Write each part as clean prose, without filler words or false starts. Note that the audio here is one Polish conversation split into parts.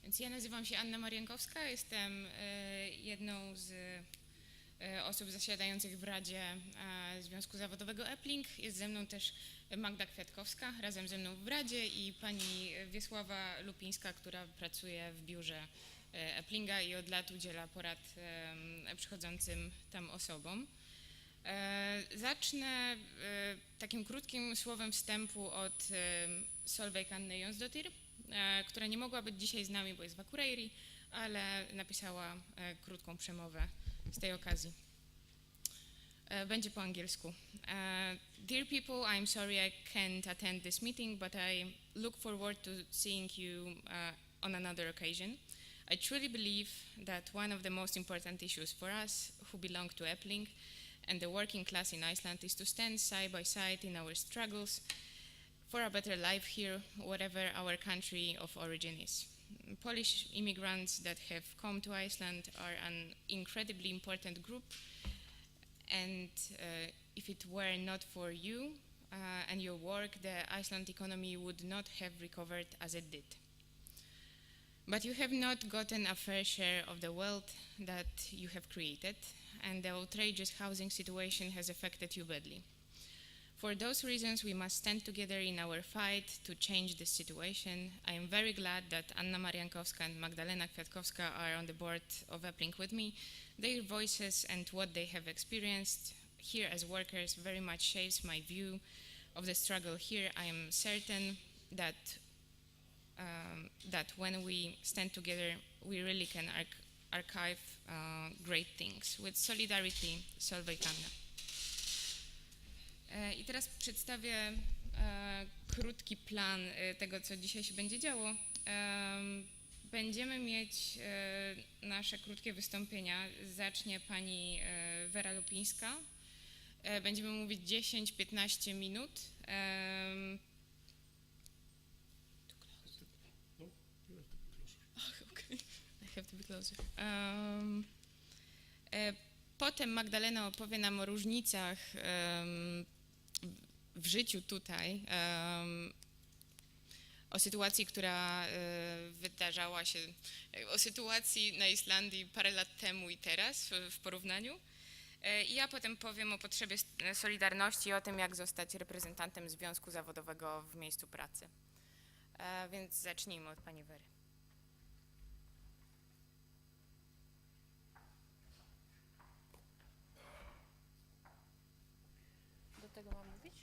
Więc ja nazywam się Anna Mariankowska, jestem jedną z osób zasiadających w Radzie Związku Zawodowego Epling. Jest ze mną też Magda Kwiatkowska, razem ze mną w Radzie, i pani Wiesława Lupińska, która pracuje w biurze Eplinga i od lat udziela porad przychodzącym tam osobom. Zacznę takim krótkim słowem wstępu od Solveig Anny Jonsdottir, która nie mogła być dzisiaj z nami, bo jest w Akureyri, ale napisała krótką przemowę z tej okazji. Będzie po angielsku. Dear people, I'm sorry I can't attend this meeting, but I look forward to seeing you on another occasion. I truly believe that one of the most important issues for us who belong to Epling and the working class in Iceland is to stand side by side in our struggles for a better life here, whatever our country of origin is. Polish immigrants that have come to Iceland are an incredibly important group, and if it were not for you and your work, the Iceland economy would not have recovered as it did. But you have not gotten a fair share of the wealth that you have created, and the outrageous housing situation has affected you badly. For those reasons, we must stand together in our fight to change this situation. I am very glad that Anna Mariankowska and Magdalena Kwiatkowska are on the board of Epling with me. Their voices and what they have experienced here as workers very much shapes my view of the struggle here. I am certain that when we stand together, we really can archive great things. With solidarity, Solveig Anna. I teraz przedstawię krótki plan tego, co dzisiaj się będzie działo. Będziemy mieć nasze krótkie wystąpienia. Zacznie pani Wera Lupińska. Będziemy mówić 10-15 minut. I have to be closer. Potem Magdalena opowie nam o różnicach w życiu tutaj, o sytuacji, która wydarzała się, o sytuacji na Islandii parę lat temu i teraz w porównaniu. I ja potem powiem o potrzebie solidarności i o tym, jak zostać reprezentantem związku zawodowego w miejscu pracy. Więc zacznijmy od pani Wery. Tego mam mówić?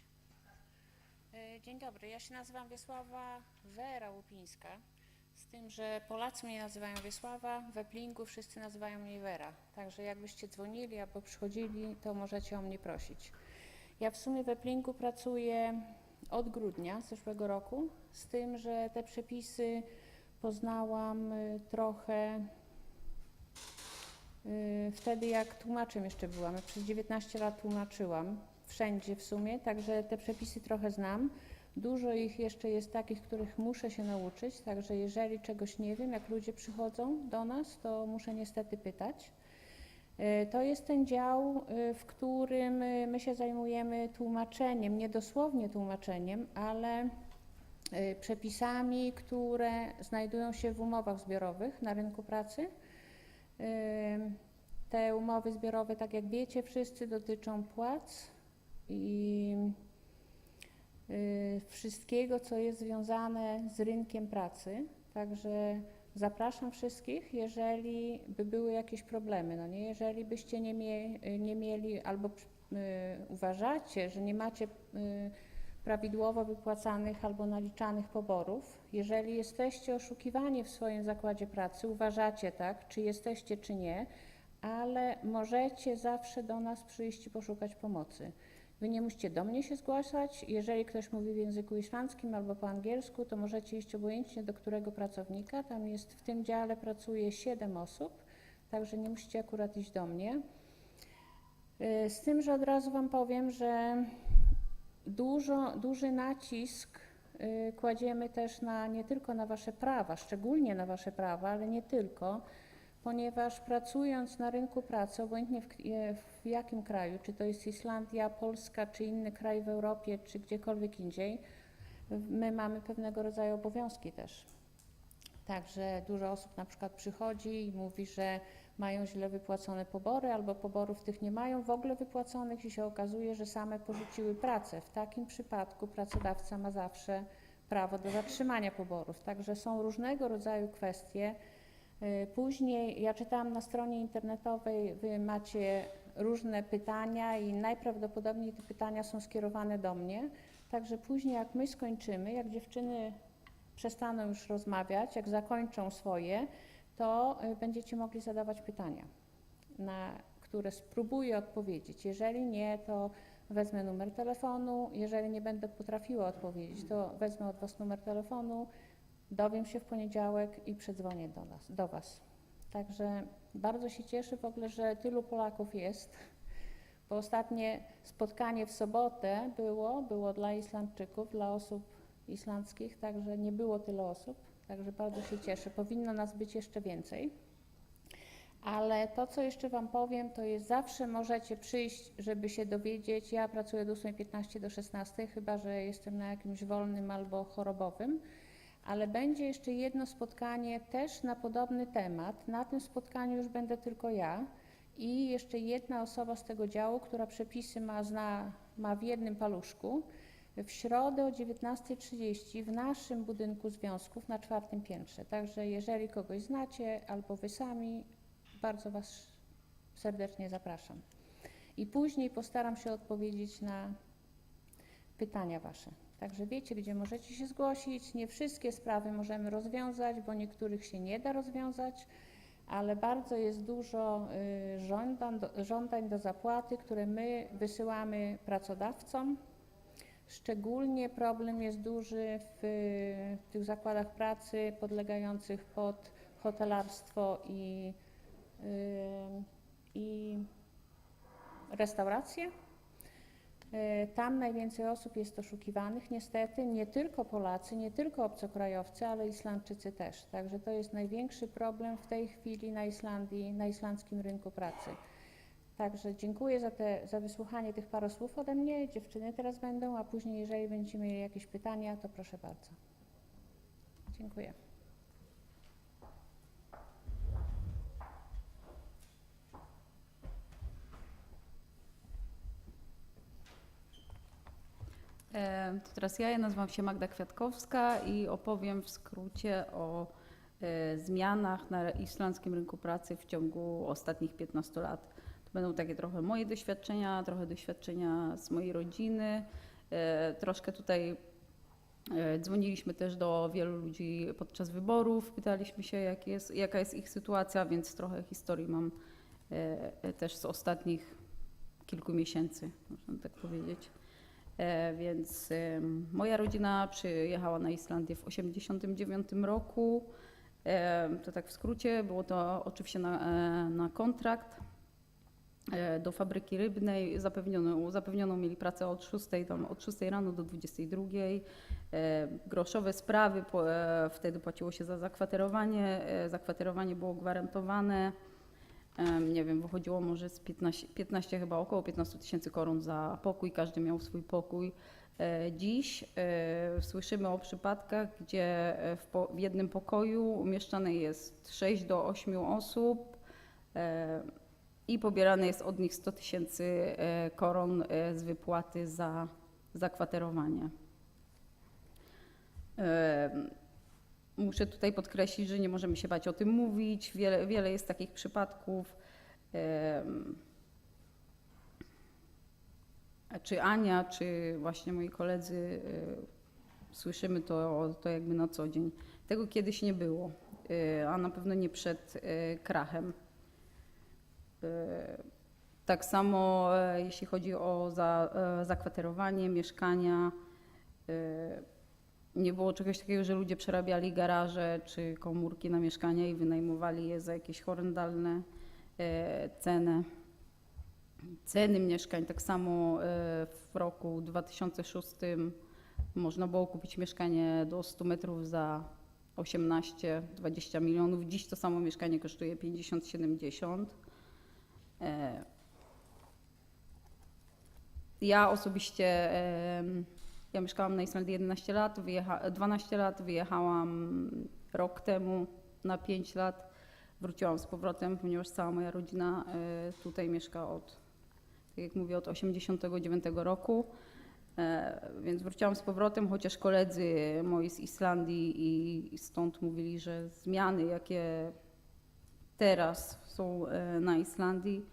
Dzień dobry, ja się nazywam Wiesława Wera Łupińska, z tym, że Polacy mnie nazywają Wiesława, w Eplingu wszyscy nazywają mnie Wera, także jakbyście dzwonili albo przychodzili, to możecie o mnie prosić. Ja w sumie w Eplingu pracuję od grudnia zeszłego roku, z tym, że te przepisy poznałam trochę wtedy, jak tłumaczem jeszcze byłam. Ja przez 19 lat tłumaczyłam wszędzie w sumie, także te przepisy trochę znam. Dużo ich jeszcze jest takich, których muszę się nauczyć, także jeżeli czegoś nie wiem, jak ludzie przychodzą do nas, to muszę niestety pytać. To jest ten dział, w którym my się zajmujemy tłumaczeniem, nie dosłownie tłumaczeniem, ale przepisami, które znajdują się w umowach zbiorowych na rynku pracy. Te umowy zbiorowe, tak jak wiecie wszyscy, dotyczą płac i wszystkiego, co jest związane z rynkiem pracy. Także zapraszam wszystkich, jeżeli by były jakieś problemy. No nie, jeżeli byście nie mieli albo uważacie, że nie macie prawidłowo wypłacanych albo naliczanych poborów, jeżeli jesteście oszukiwani w swoim zakładzie pracy, uważacie tak, czy jesteście, czy nie, ale możecie zawsze do nas przyjść i poszukać pomocy. Wy nie musicie do mnie się zgłaszać. Jeżeli ktoś mówi w języku islandzkim albo po angielsku, to możecie iść obojętnie do którego pracownika. Tam jest, w tym dziale pracuje 7 osób, także nie musicie akurat iść do mnie. Z tym, że od razu Wam powiem, że duży nacisk kładziemy też nie tylko na Wasze prawa, szczególnie na Wasze prawa, ale nie tylko, ponieważ pracując na rynku pracy, obojętnie w jakim kraju, czy to jest Islandia, Polska, czy inny kraj w Europie, czy gdziekolwiek indziej, my mamy pewnego rodzaju obowiązki też. Także dużo osób na przykład przychodzi i mówi, że mają źle wypłacone pobory albo poborów tych nie mają w ogóle wypłaconych i się okazuje, że same porzuciły pracę. W takim przypadku pracodawca ma zawsze prawo do zatrzymania poborów. Także są różnego rodzaju kwestie. Później ja czytałam na stronie internetowej, wy macie różne pytania i najprawdopodobniej te pytania są skierowane do mnie. Także później jak my skończymy, jak dziewczyny przestaną już rozmawiać, jak zakończą swoje, to będziecie mogli zadawać pytania, na które spróbuję odpowiedzieć. Jeżeli nie, to wezmę numer telefonu. Jeżeli nie będę potrafiła odpowiedzieć, to wezmę od Was numer telefonu, dowiem się w poniedziałek i przedzwonię do Was. Także bardzo się cieszę w ogóle, że tylu Polaków jest, bo ostatnie spotkanie w sobotę było dla Islandczyków, dla osób islandzkich, także nie było tyle osób, także bardzo się cieszę. Powinno nas być jeszcze więcej. Ale to, co jeszcze Wam powiem, to jest zawsze możecie przyjść, żeby się dowiedzieć. Ja pracuję od 8:15 do 16, chyba że jestem na jakimś wolnym albo chorobowym, ale będzie jeszcze jedno spotkanie też na podobny temat. Na tym spotkaniu już będę tylko ja i jeszcze jedna osoba z tego działu, która przepisy ma w jednym paluszku. W środę o 19:30 w naszym budynku związków na 4. piętrze. Także jeżeli kogoś znacie albo Wy sami, bardzo Was serdecznie zapraszam. I później postaram się odpowiedzieć na pytania Wasze. Także wiecie, gdzie możecie się zgłosić. Nie wszystkie sprawy możemy rozwiązać, bo niektórych się nie da rozwiązać, ale bardzo jest dużo żądań do zapłaty, które my wysyłamy pracodawcom. Szczególnie problem jest duży w tych zakładach pracy podlegających pod hotelarstwo i restauracje. Tam najwięcej osób jest oszukiwanych niestety, nie tylko Polacy, nie tylko obcokrajowcy, ale Islandczycy też. Także to jest największy problem w tej chwili na Islandii, na islandzkim rynku pracy. Także dziękuję za wysłuchanie tych paru słów ode mnie. Dziewczyny teraz będą, a później jeżeli będziecie mieli jakieś pytania, to proszę bardzo. Dziękuję. To teraz ja nazywam się Magda Kwiatkowska i opowiem w skrócie o zmianach na islandzkim rynku pracy w ciągu ostatnich 15 lat. To będą takie trochę moje doświadczenia, trochę doświadczenia z mojej rodziny. Troszkę tutaj dzwoniliśmy też do wielu ludzi podczas wyborów, pytaliśmy się jaka jest ich sytuacja, więc trochę historii mam też z ostatnich kilku miesięcy, można tak powiedzieć. Więc moja rodzina przyjechała na Islandię w 1989 roku. To tak w skrócie, było to oczywiście na kontrakt do fabryki rybnej. Zapewnioną mieli pracę od 6 rano do 22. Groszowe sprawy, wtedy płaciło się za zakwaterowanie. Zakwaterowanie było gwarantowane. Nie wiem, wychodziło może z 15 chyba około 15 000 koron za pokój, każdy miał swój pokój. Dziś słyszymy o przypadkach, gdzie w jednym pokoju umieszczane jest 6 do 8 osób i pobierane jest od nich 100 000 koron z wypłaty za zakwaterowanie. Muszę tutaj podkreślić, że nie możemy się bać o tym mówić. Wiele jest takich przypadków. Czy Ania, czy właśnie moi koledzy słyszymy to jakby na co dzień. Tego kiedyś nie było, a na pewno nie przed krachem. Tak samo jeśli chodzi o zakwaterowanie, mieszkania. Nie było czegoś takiego, że ludzie przerabiali garaże czy komórki na mieszkania i wynajmowali je za jakieś horrendalne ceny mieszkań. Tak samo w roku 2006 można było kupić mieszkanie do 100 metrów za 18-20 milionów. Dziś to samo mieszkanie kosztuje 50-70. Ja osobiście ja mieszkałam na Islandii 12 lat, wyjechałam rok temu na 5 lat wróciłam z powrotem, ponieważ cała moja rodzina tutaj mieszka od, tak jak mówię, od 1989 roku. Więc wróciłam z powrotem, chociaż koledzy moi z Islandii i stąd mówili, że zmiany, jakie teraz są na Islandii,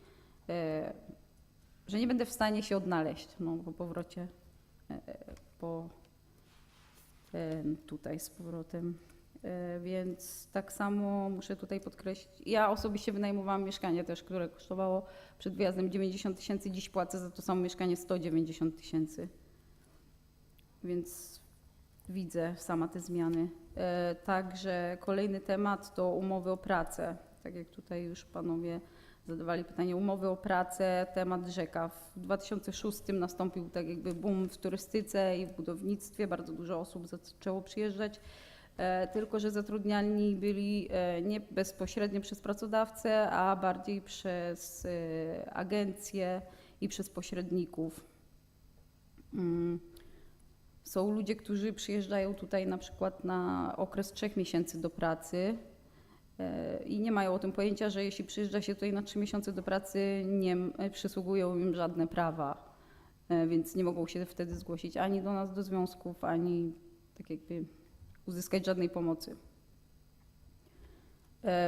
że nie będę w stanie się odnaleźć po powrocie tutaj z powrotem. Więc tak samo muszę tutaj podkreślić, ja osobiście wynajmowałam mieszkanie też, które kosztowało przed wyjazdem 90 000, dziś płacę za to samo mieszkanie 190 000. Więc widzę sama te zmiany. Także kolejny temat to umowy o pracę. Tak jak tutaj już panowie zadawali pytanie, umowy o pracę, temat rzeka. W 2006 nastąpił tak jakby boom w turystyce i w budownictwie, bardzo dużo osób zaczęło przyjeżdżać, tylko że zatrudniani byli nie bezpośrednio przez pracodawcę, a bardziej przez agencje i przez pośredników. Są ludzie, którzy przyjeżdżają tutaj na przykład na okres 3 miesięcy do pracy i nie mają o tym pojęcia, że jeśli przyjeżdża się tutaj na 3 miesiące do pracy, nie przysługują im żadne prawa, więc nie mogą się wtedy zgłosić ani do nas, do związków, ani tak jakby uzyskać żadnej pomocy.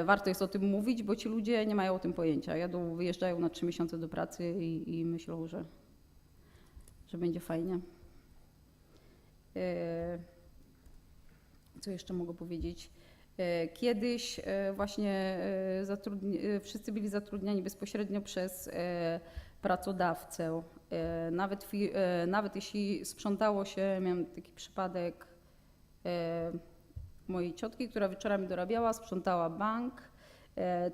Warto jest o tym mówić, bo ci ludzie nie mają o tym pojęcia. Wyjeżdżają na 3 miesiące do pracy i myślą, że będzie fajnie. Co jeszcze mogę powiedzieć? Kiedyś właśnie wszyscy byli zatrudniani bezpośrednio przez pracodawcę. Nawet jeśli sprzątało się, miałem taki przypadek mojej ciotki, która wieczorami dorabiała, sprzątała bank.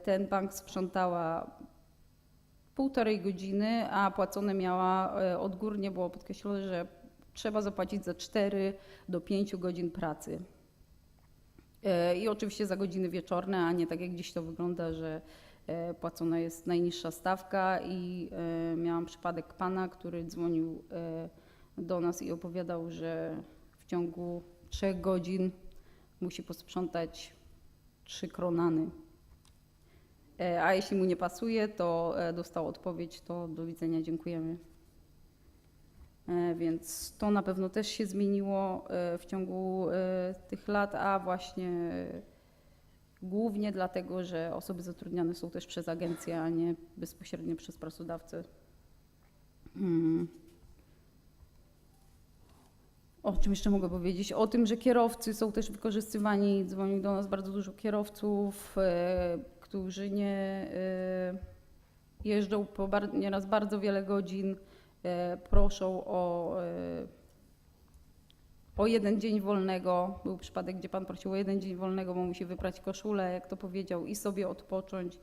Ten bank sprzątała 1,5 godziny, a płacone miała odgórnie, było podkreślone, że trzeba zapłacić za 4 do 5 godzin pracy. I oczywiście za godziny wieczorne, a nie tak jak dziś to wygląda, że płacona jest najniższa stawka i miałam przypadek pana, który dzwonił do nas i opowiadał, że w ciągu 3 godzin musi posprzątać 3 kronany. A jeśli mu nie pasuje, to dostał odpowiedź, to do widzenia, dziękujemy. Więc to na pewno też się zmieniło w ciągu tych lat, a właśnie głównie dlatego, że osoby zatrudniane są też przez agencję, a nie bezpośrednio przez pracodawcę. O czym jeszcze mogę powiedzieć? O tym, że kierowcy są też wykorzystywani. Dzwoni do nas bardzo dużo kierowców, którzy nie jeżdżą nieraz bardzo wiele godzin. Proszą o 1 dzień wolnego. Był przypadek, gdzie pan prosił o 1 dzień wolnego, bo musi wyprać koszulę, jak to powiedział, i sobie odpocząć.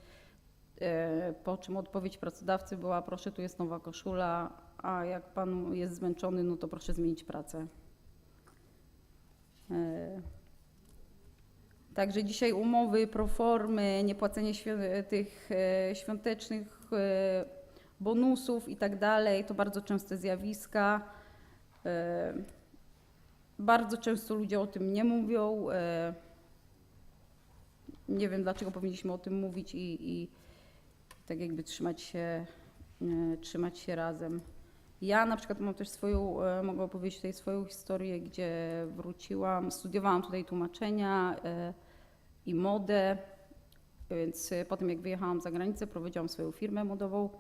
Po czym odpowiedź pracodawcy była: proszę, tu jest nowa koszula, a jak pan jest zmęczony, no to proszę zmienić pracę. Także dzisiaj umowy, proformy, niepłacenie tych świątecznych bonusów i tak dalej, to bardzo częste zjawiska. Bardzo często ludzie o tym nie mówią. Nie wiem, dlaczego powinniśmy o tym mówić i tak jakby trzymać się razem. Ja na przykład mam też mogę opowiedzieć tutaj swoją historię, gdzie wróciłam, studiowałam tutaj tłumaczenia i modę, więc potem jak wyjechałam za granicę, prowadziłam swoją firmę modową.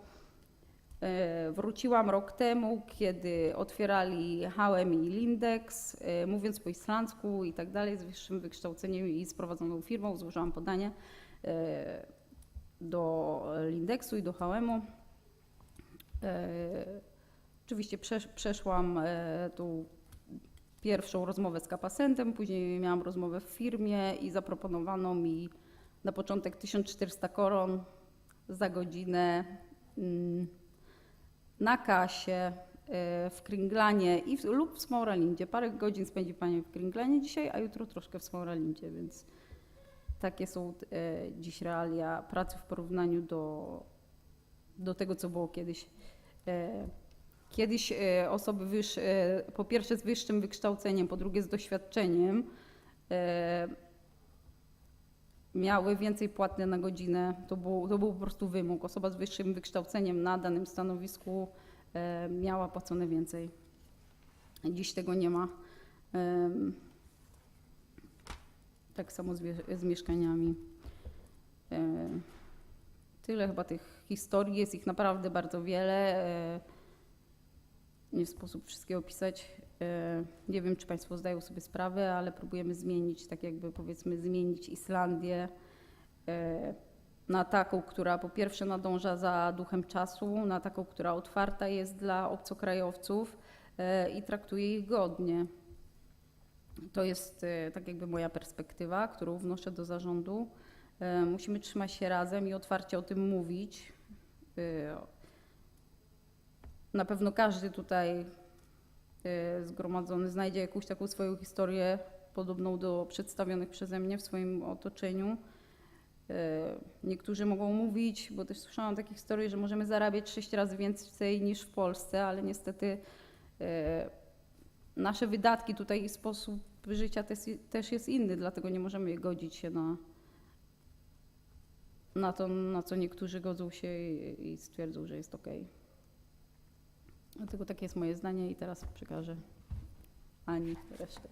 Wróciłam rok temu, kiedy otwierali H&M i Lindex, mówiąc po islandzku i tak dalej, z wyższym wykształceniem i z prowadzoną firmą, złożyłam podanie do Lindexu i do H&M-u. Oczywiście przeszłam tą pierwszą rozmowę z kapasentem, później miałam rozmowę w firmie i zaproponowano mi na początek 1400 koron za godzinę na kasie w Kringlanie lub w Smauralindzie. Parę godzin spędzi Pani w Kringlanie dzisiaj, a jutro troszkę w Smauralindzie, więc takie są dziś realia pracy w porównaniu do tego, co było kiedyś. Kiedyś osoby po pierwsze z wyższym wykształceniem, po drugie z doświadczeniem miały więcej płatne na godzinę. To był po prostu wymóg. Osoba z wyższym wykształceniem na danym stanowisku miała płacone więcej. Dziś tego nie ma. Tak samo z mieszkaniami. Tyle chyba tych historii, jest ich naprawdę bardzo wiele. Nie sposób wszystkie opisać. Nie wiem, czy Państwo zdają sobie sprawę, ale próbujemy zmienić, tak jakby powiedzmy, zmienić Islandię na taką, która po pierwsze nadąża za duchem czasu, na taką, która otwarta jest dla obcokrajowców i traktuje ich godnie. To jest tak jakby moja perspektywa, którą wnoszę do zarządu. Musimy trzymać się razem i otwarcie o tym mówić. Na pewno każdy tutaj zgromadzony znajdzie jakąś taką swoją historię podobną do przedstawionych przeze mnie w swoim otoczeniu. Niektórzy mogą mówić, bo też słyszałam takie historie, że możemy zarabiać 6 razy więcej niż w Polsce, ale niestety nasze wydatki tutaj i sposób życia też jest inny, dlatego nie możemy godzić się na to, na co niektórzy godzą się i stwierdzą, że jest okej. Dlatego takie jest moje zdanie i teraz przekażę Ani resztę.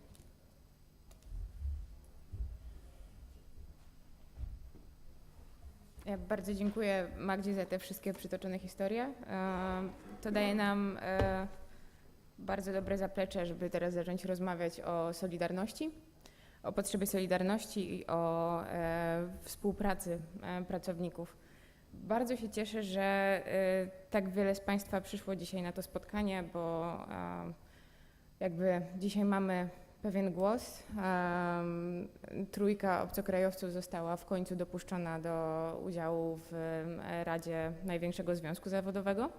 Ja bardzo dziękuję Magdzie za te wszystkie przytoczone historie. To daje nam bardzo dobre zaplecze, żeby teraz zacząć rozmawiać o solidarności, o potrzebie solidarności i o współpracy pracowników. Bardzo się cieszę, że tak wiele z Państwa przyszło dzisiaj na to spotkanie, bo jakby dzisiaj mamy pewien głos. Trójka obcokrajowców została w końcu dopuszczona do udziału w Radzie największego związku zawodowego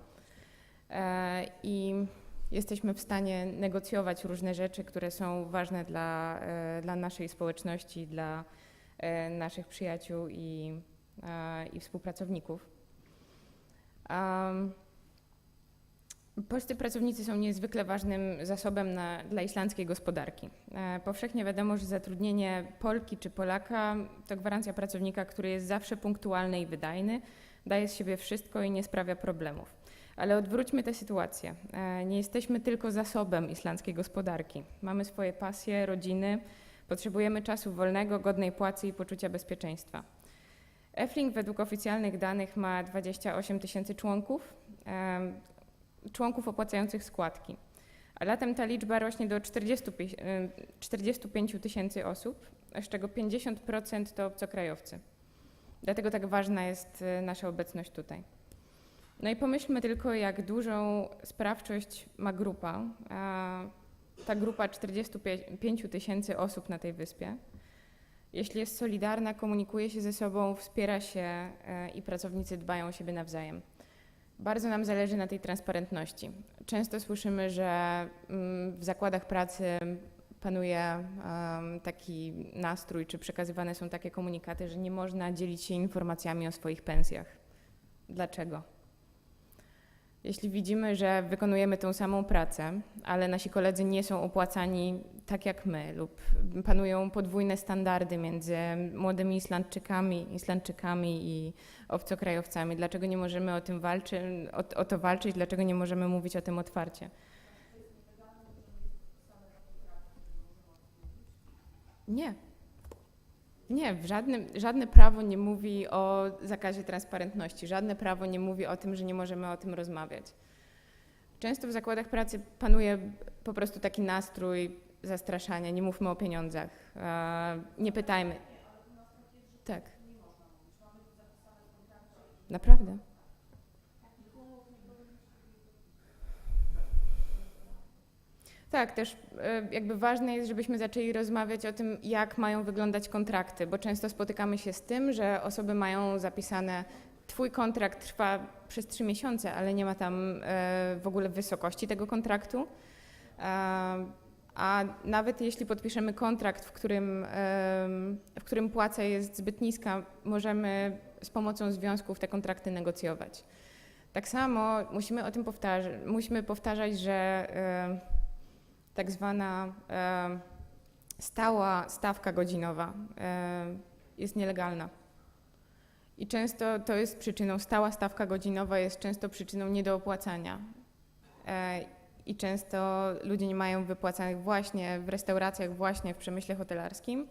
i jesteśmy w stanie negocjować różne rzeczy, które są ważne dla naszej społeczności, dla naszych przyjaciół i współpracowników. Polscy pracownicy są niezwykle ważnym zasobem dla islandzkiej gospodarki. Powszechnie wiadomo, że zatrudnienie Polki czy Polaka to gwarancja pracownika, który jest zawsze punktualny i wydajny, daje z siebie wszystko i nie sprawia problemów. Ale odwróćmy tę sytuację. Nie jesteśmy tylko zasobem islandzkiej gospodarki. Mamy swoje pasje, rodziny, potrzebujemy czasu wolnego, godnej płacy i poczucia bezpieczeństwa. Efling według oficjalnych danych ma 28 000 członków opłacających składki, a latem ta liczba rośnie do 45 000 osób, z czego 50% to obcokrajowcy. Dlatego tak ważna jest nasza obecność tutaj. No i pomyślmy tylko, jak dużą sprawczość ma grupa, ta grupa 45 000 osób na tej wyspie. Jeśli jest solidarna, komunikuje się ze sobą, wspiera się i pracownicy dbają o siebie nawzajem. Bardzo nam zależy na tej transparentności. Często słyszymy, że w zakładach pracy panuje taki nastrój, czy przekazywane są takie komunikaty, że nie można dzielić się informacjami o swoich pensjach. Dlaczego? Jeśli widzimy, że wykonujemy tą samą pracę, ale nasi koledzy nie są opłacani tak jak my lub panują podwójne standardy między młodymi Islandczykami i obcokrajowcami, dlaczego nie możemy o tym o to walczyć, dlaczego nie możemy mówić o tym otwarcie? Nie. Nie, żadne prawo nie mówi o zakazie transparentności, żadne prawo nie mówi o tym, że nie możemy o tym rozmawiać. Często w zakładach pracy panuje po prostu taki nastrój zastraszania, nie mówmy o pieniądzach, nie pytajmy. Tak. Naprawdę? Tak, też jakby ważne jest, żebyśmy zaczęli rozmawiać o tym, jak mają wyglądać kontrakty, bo często spotykamy się z tym, że osoby mają zapisane, twój kontrakt trwa przez 3 miesiące, ale nie ma tam w ogóle wysokości tego kontraktu. A nawet jeśli podpiszemy kontrakt, w którym płaca jest zbyt niska, możemy z pomocą związków te kontrakty negocjować. Tak samo musimy powtarzać, że tak zwana stała stawka godzinowa jest nielegalna. I często to jest przyczyną, stała stawka godzinowa jest często przyczyną niedoopłacania. I często ludzie nie mają wypłacanych właśnie w restauracjach, właśnie w przemyśle hotelarskim,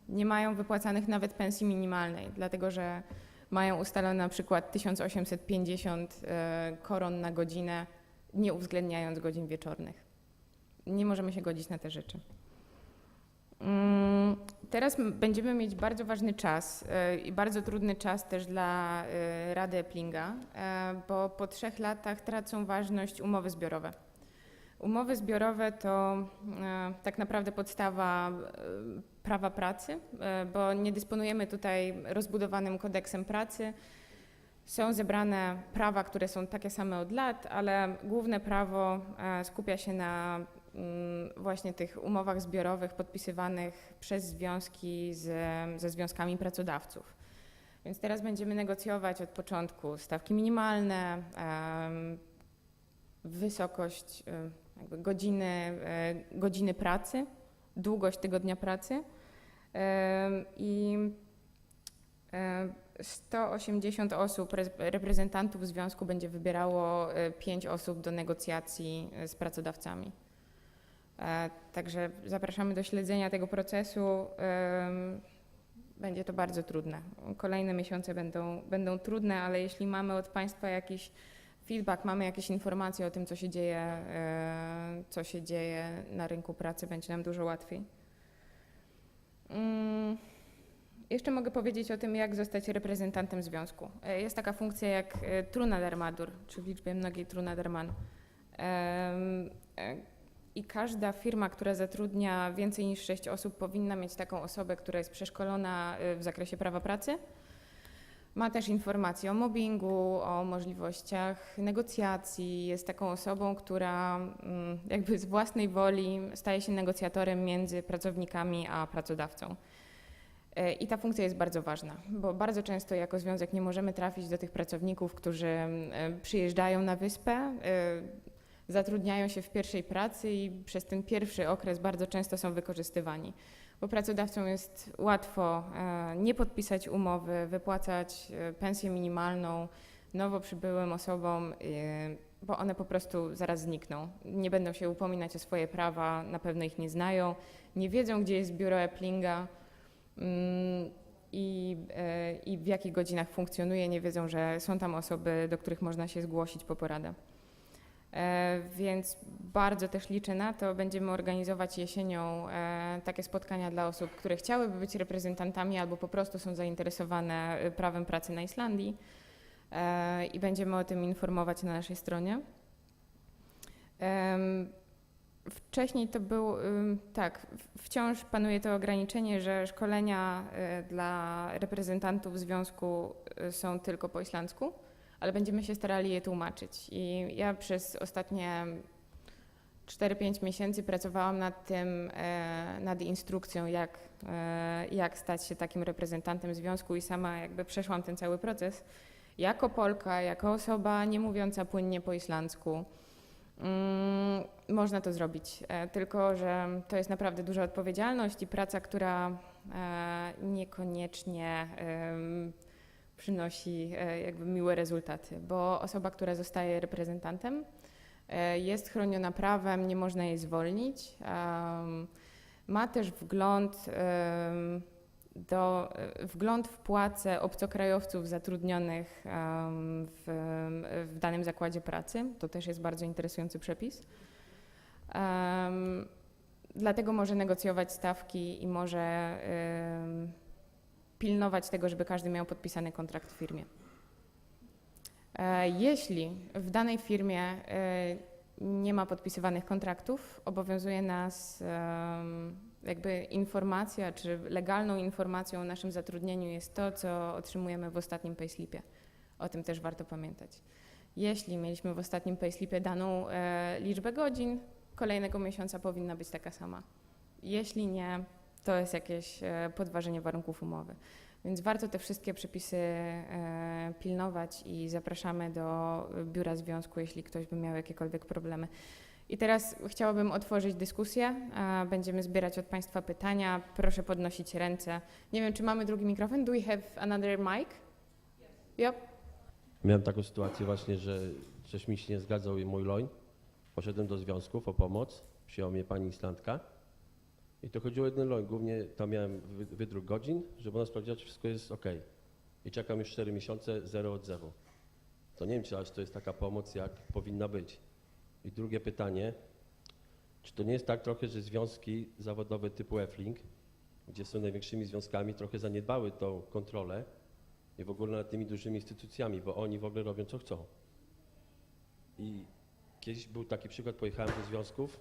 nie mają wypłacanych nawet pensji minimalnej, dlatego że mają ustalone na przykład 1850 koron na godzinę, nie uwzględniając godzin wieczornych. Nie możemy się godzić na te rzeczy. Teraz będziemy mieć bardzo ważny czas i bardzo trudny czas też dla Rady Eplinga, bo po 3 latach tracą ważność umowy zbiorowe. Umowy zbiorowe to tak naprawdę podstawa prawa pracy, bo nie dysponujemy tutaj rozbudowanym kodeksem pracy. Są zebrane prawa, które są takie same od lat, ale główne prawo skupia się na właśnie tych umowach zbiorowych podpisywanych przez związki ze związkami pracodawców. Więc teraz będziemy negocjować od początku stawki minimalne, wysokość jakby godziny pracy, długość tygodnia pracy i 180 osób, reprezentantów związku będzie wybierało 5 osób do negocjacji z pracodawcami. Także zapraszamy do śledzenia tego procesu. Będzie to bardzo trudne. Kolejne miesiące będą trudne, ale jeśli mamy od Państwa jakiś feedback, mamy jakieś informacje o tym, co się dzieje na rynku pracy, będzie nam dużo łatwiej. Jeszcze mogę powiedzieć o tym, jak zostać reprezentantem związku. Jest taka funkcja jak Trunadarmadur, czy w liczbie mnogiej Trunadarman. I każda firma, która zatrudnia więcej niż 6 osób, powinna mieć taką osobę, która jest przeszkolona w zakresie prawa pracy. Ma też informacje o mobbingu, o możliwościach negocjacji. Jest taką osobą, która jakby z własnej woli staje się negocjatorem między pracownikami a pracodawcą. I ta funkcja jest bardzo ważna, bo bardzo często jako związek nie możemy trafić do tych pracowników, którzy przyjeżdżają na wyspę, zatrudniają się w pierwszej pracy i przez ten pierwszy okres bardzo często są wykorzystywani. Bo pracodawcom jest łatwo nie podpisać umowy, wypłacać pensję minimalną nowo przybyłym osobom, bo one po prostu zaraz znikną. Nie będą się upominać o swoje prawa, na pewno ich nie znają, nie wiedzą, gdzie jest biuro Eplinga i w jakich godzinach funkcjonuje, nie wiedzą, że są tam osoby, do których można się zgłosić po poradę. Więc bardzo też liczę na to, będziemy organizować jesienią takie spotkania dla osób, które chciałyby być reprezentantami albo po prostu są zainteresowane prawem pracy na Islandii i będziemy o tym informować na naszej stronie. Wcześniej to było, tak, wciąż panuje to ograniczenie, że szkolenia dla reprezentantów związku są tylko po islandzku, ale będziemy się starali je tłumaczyć. I ja przez ostatnie 4-5 miesięcy pracowałam nad tym, nad instrukcją, jak stać się takim reprezentantem związku i sama jakby przeszłam ten cały proces. Jako Polka, jako osoba nie mówiąca płynnie po islandzku, można to zrobić, tylko że to jest naprawdę duża odpowiedzialność i praca, która niekoniecznie przynosi jakby miłe rezultaty, bo osoba, która zostaje reprezentantem, jest chroniona prawem, nie można jej zwolnić, ma też wgląd w płace obcokrajowców zatrudnionych w danym zakładzie pracy. To też jest bardzo interesujący przepis. Dlatego może negocjować stawki i może pilnować tego, żeby każdy miał podpisany kontrakt w firmie. Jeśli w danej firmie nie ma podpisywanych kontraktów, obowiązuje nas jakby informacja, czy legalną informacją o naszym zatrudnieniu jest to, co otrzymujemy w ostatnim payslipie. O tym też warto pamiętać. Jeśli mieliśmy w ostatnim payslipie daną liczbę godzin, kolejnego miesiąca powinna być taka sama. Jeśli nie, to jest jakieś podważenie warunków umowy. Więc warto te wszystkie przepisy pilnować i zapraszamy do biura związku, jeśli ktoś by miał jakiekolwiek problemy. I teraz chciałabym otworzyć dyskusję. Będziemy zbierać od Państwa pytania. Proszę podnosić ręce. Nie wiem, czy mamy drugi mikrofon. Do we have another mic? Yep. Miałem taką sytuację właśnie, że coś mi się nie zgadzał mój loin. Poszedłem do związków o pomoc, przyjęła mnie pani Islandka i to chodziło o jeden loin. Głównie tam miałem wydruk godzin, żeby ona sprawdziła, czy wszystko jest ok. I czekam już 4 miesiące, 0 odzewu. To nie wiem, czy aż to jest taka pomoc, jak powinna być. I drugie pytanie, czy to nie jest tak trochę, że związki zawodowe typu Efling, gdzie są największymi związkami, trochę zaniedbały tą kontrolę i w ogóle nad tymi dużymi instytucjami, bo oni w ogóle robią co chcą. I kiedyś był taki przykład, pojechałem do związków,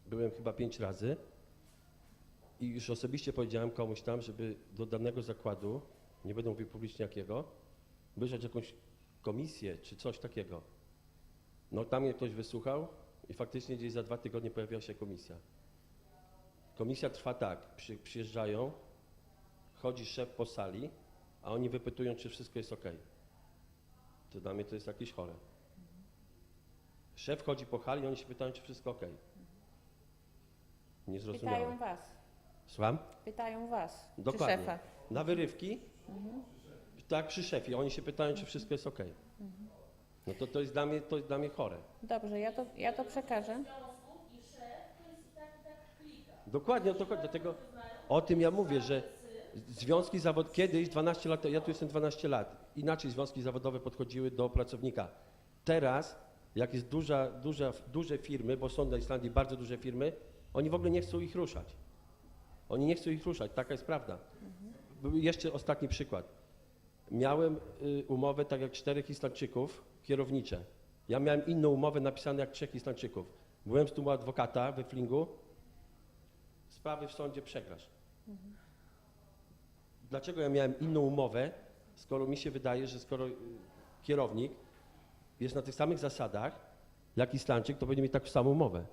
byłem chyba 5 razy i już osobiście powiedziałem komuś tam, żeby do danego zakładu, nie będę mówił publicznie jakiego, wybrać jakąś komisję czy coś takiego. No tam mnie ktoś wysłuchał i faktycznie gdzieś za 2 tygodnie pojawiła się komisja. Komisja trwa tak, przyjeżdżają, chodzi szef po sali, a oni wypytują, czy wszystko jest ok. To dla mnie to jest jakieś chore. Szef chodzi po hali i oni się pytają, czy wszystko ok. Nie zrozumiałem. Pytają was. Słucham? Pytają was. Dokładnie. Czy szefa. Na wyrywki, tak przy szefie, oni się pytają, czy wszystko jest ok. No to jest dla mnie chore. Dobrze, ja to przekażę. Dokładnie o to chodzi, dlatego o tym ja mówię, że związki zawodowe, kiedyś 12 lat, ja tu jestem 12 lat, inaczej związki zawodowe podchodziły do pracownika. Teraz, jak jest duże firmy, bo są na Islandii bardzo duże firmy, oni w ogóle nie chcą ich ruszać. Oni nie chcą ich ruszać, taka jest prawda. Jeszcze ostatni przykład. Miałem umowę, tak jak 4 Islandczyków, kierownicze. Ja miałem inną umowę napisaną jak 3 Islandczyków. Byłem z tłumu adwokata we Flingu, sprawy w sądzie przegrasz. Dlaczego ja miałem inną umowę, skoro mi się wydaje, że skoro kierownik jest na tych samych zasadach jak Islandczyk, to powinien mieć taką samą umowę.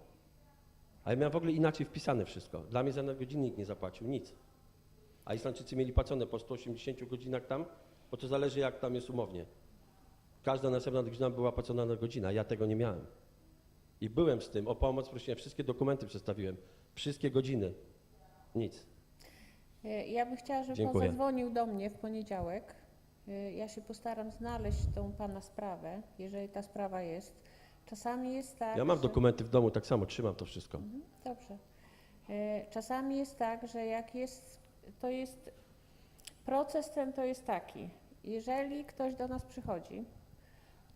A ja miałem w ogóle inaczej wpisane wszystko. Dla mnie za godzinę nikt nie zapłacił, nic. A Islandczycy mieli płacone po 180 godzinach tam, bo to zależy jak tam jest umownie. Każda następna godzina była płacona na godzinę, a ja tego nie miałem. I byłem z tym, o pomoc prosiłem, wszystkie dokumenty przedstawiłem, wszystkie godziny, nic. Ja bym chciała, żeby Dziękuję. pan zadzwonił do mnie w poniedziałek. Ja się postaram znaleźć tą pana sprawę, jeżeli ta sprawa jest. Czasami jest tak. Ja mam że... dokumenty w domu, tak samo trzymam to wszystko. Dobrze. Czasami jest tak, że jak jest, to jest, proces ten to jest taki, jeżeli ktoś do nas przychodzi,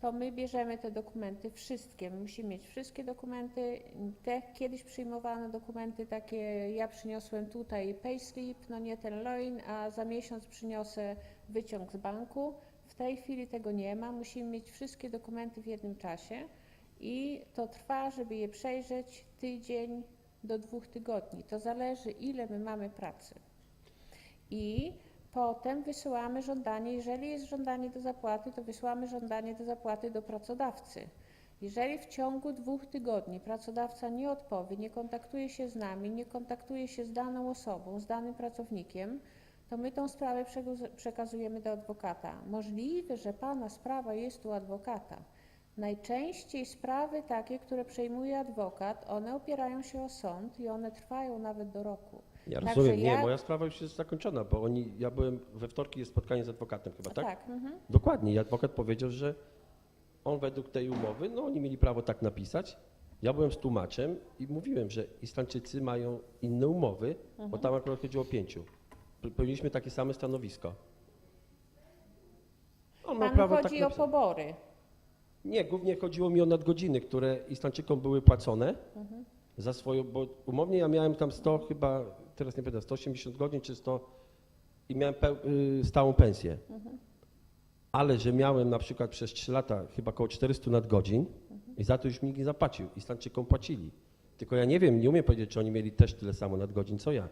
to my bierzemy te dokumenty, wszystkie, my musimy mieć wszystkie dokumenty, te kiedyś przyjmowane dokumenty takie, ja przyniosłem tutaj payslip, no nie ten loin, a za miesiąc przyniosę wyciąg z banku. W tej chwili tego nie ma, musimy mieć wszystkie dokumenty w jednym czasie i to trwa, żeby je przejrzeć, tydzień do 2 tygodni. To zależy, ile my mamy pracy. I potem wysyłamy żądanie, jeżeli jest żądanie do zapłaty, to wysyłamy żądanie do zapłaty do pracodawcy. Jeżeli w ciągu 2 tygodni pracodawca nie odpowie, nie kontaktuje się z nami, nie kontaktuje się z daną osobą, z danym pracownikiem, to my tą sprawę przekazujemy do adwokata. Możliwe, że pana sprawa jest u adwokata. Najczęściej sprawy takie, które przejmuje adwokat, one opierają się o sąd i one trwają nawet do roku. Ja Także rozumiem, nie, moja sprawa już jest zakończona, bo ja byłem, we wtorki jest spotkanie z adwokatem chyba, tak? Tak. Dokładnie, i adwokat powiedział, że on według tej umowy, no oni mieli prawo tak napisać. Ja byłem z tłumaczem i mówiłem, że Islandczycy mają inne umowy, bo tam akurat chodziło o 5. Powinniśmy takie same stanowisko. On miał Panu prawo chodzi tak o napisać. pobory. Nie, głównie chodziło mi o nadgodziny, które Islandczykom były płacone za swoją, bo umownie ja miałem tam 100 chyba, teraz nie pamiętam, 180 godzin czy 100 i miałem stałą pensję. Ale że miałem na przykład przez 3 lata chyba około 400 nadgodzin i za to już mi nikt nie zapłacił. Islandczykom płacili. Tylko ja nie wiem, nie umiem powiedzieć, czy oni mieli też tyle samo nadgodzin, co ja.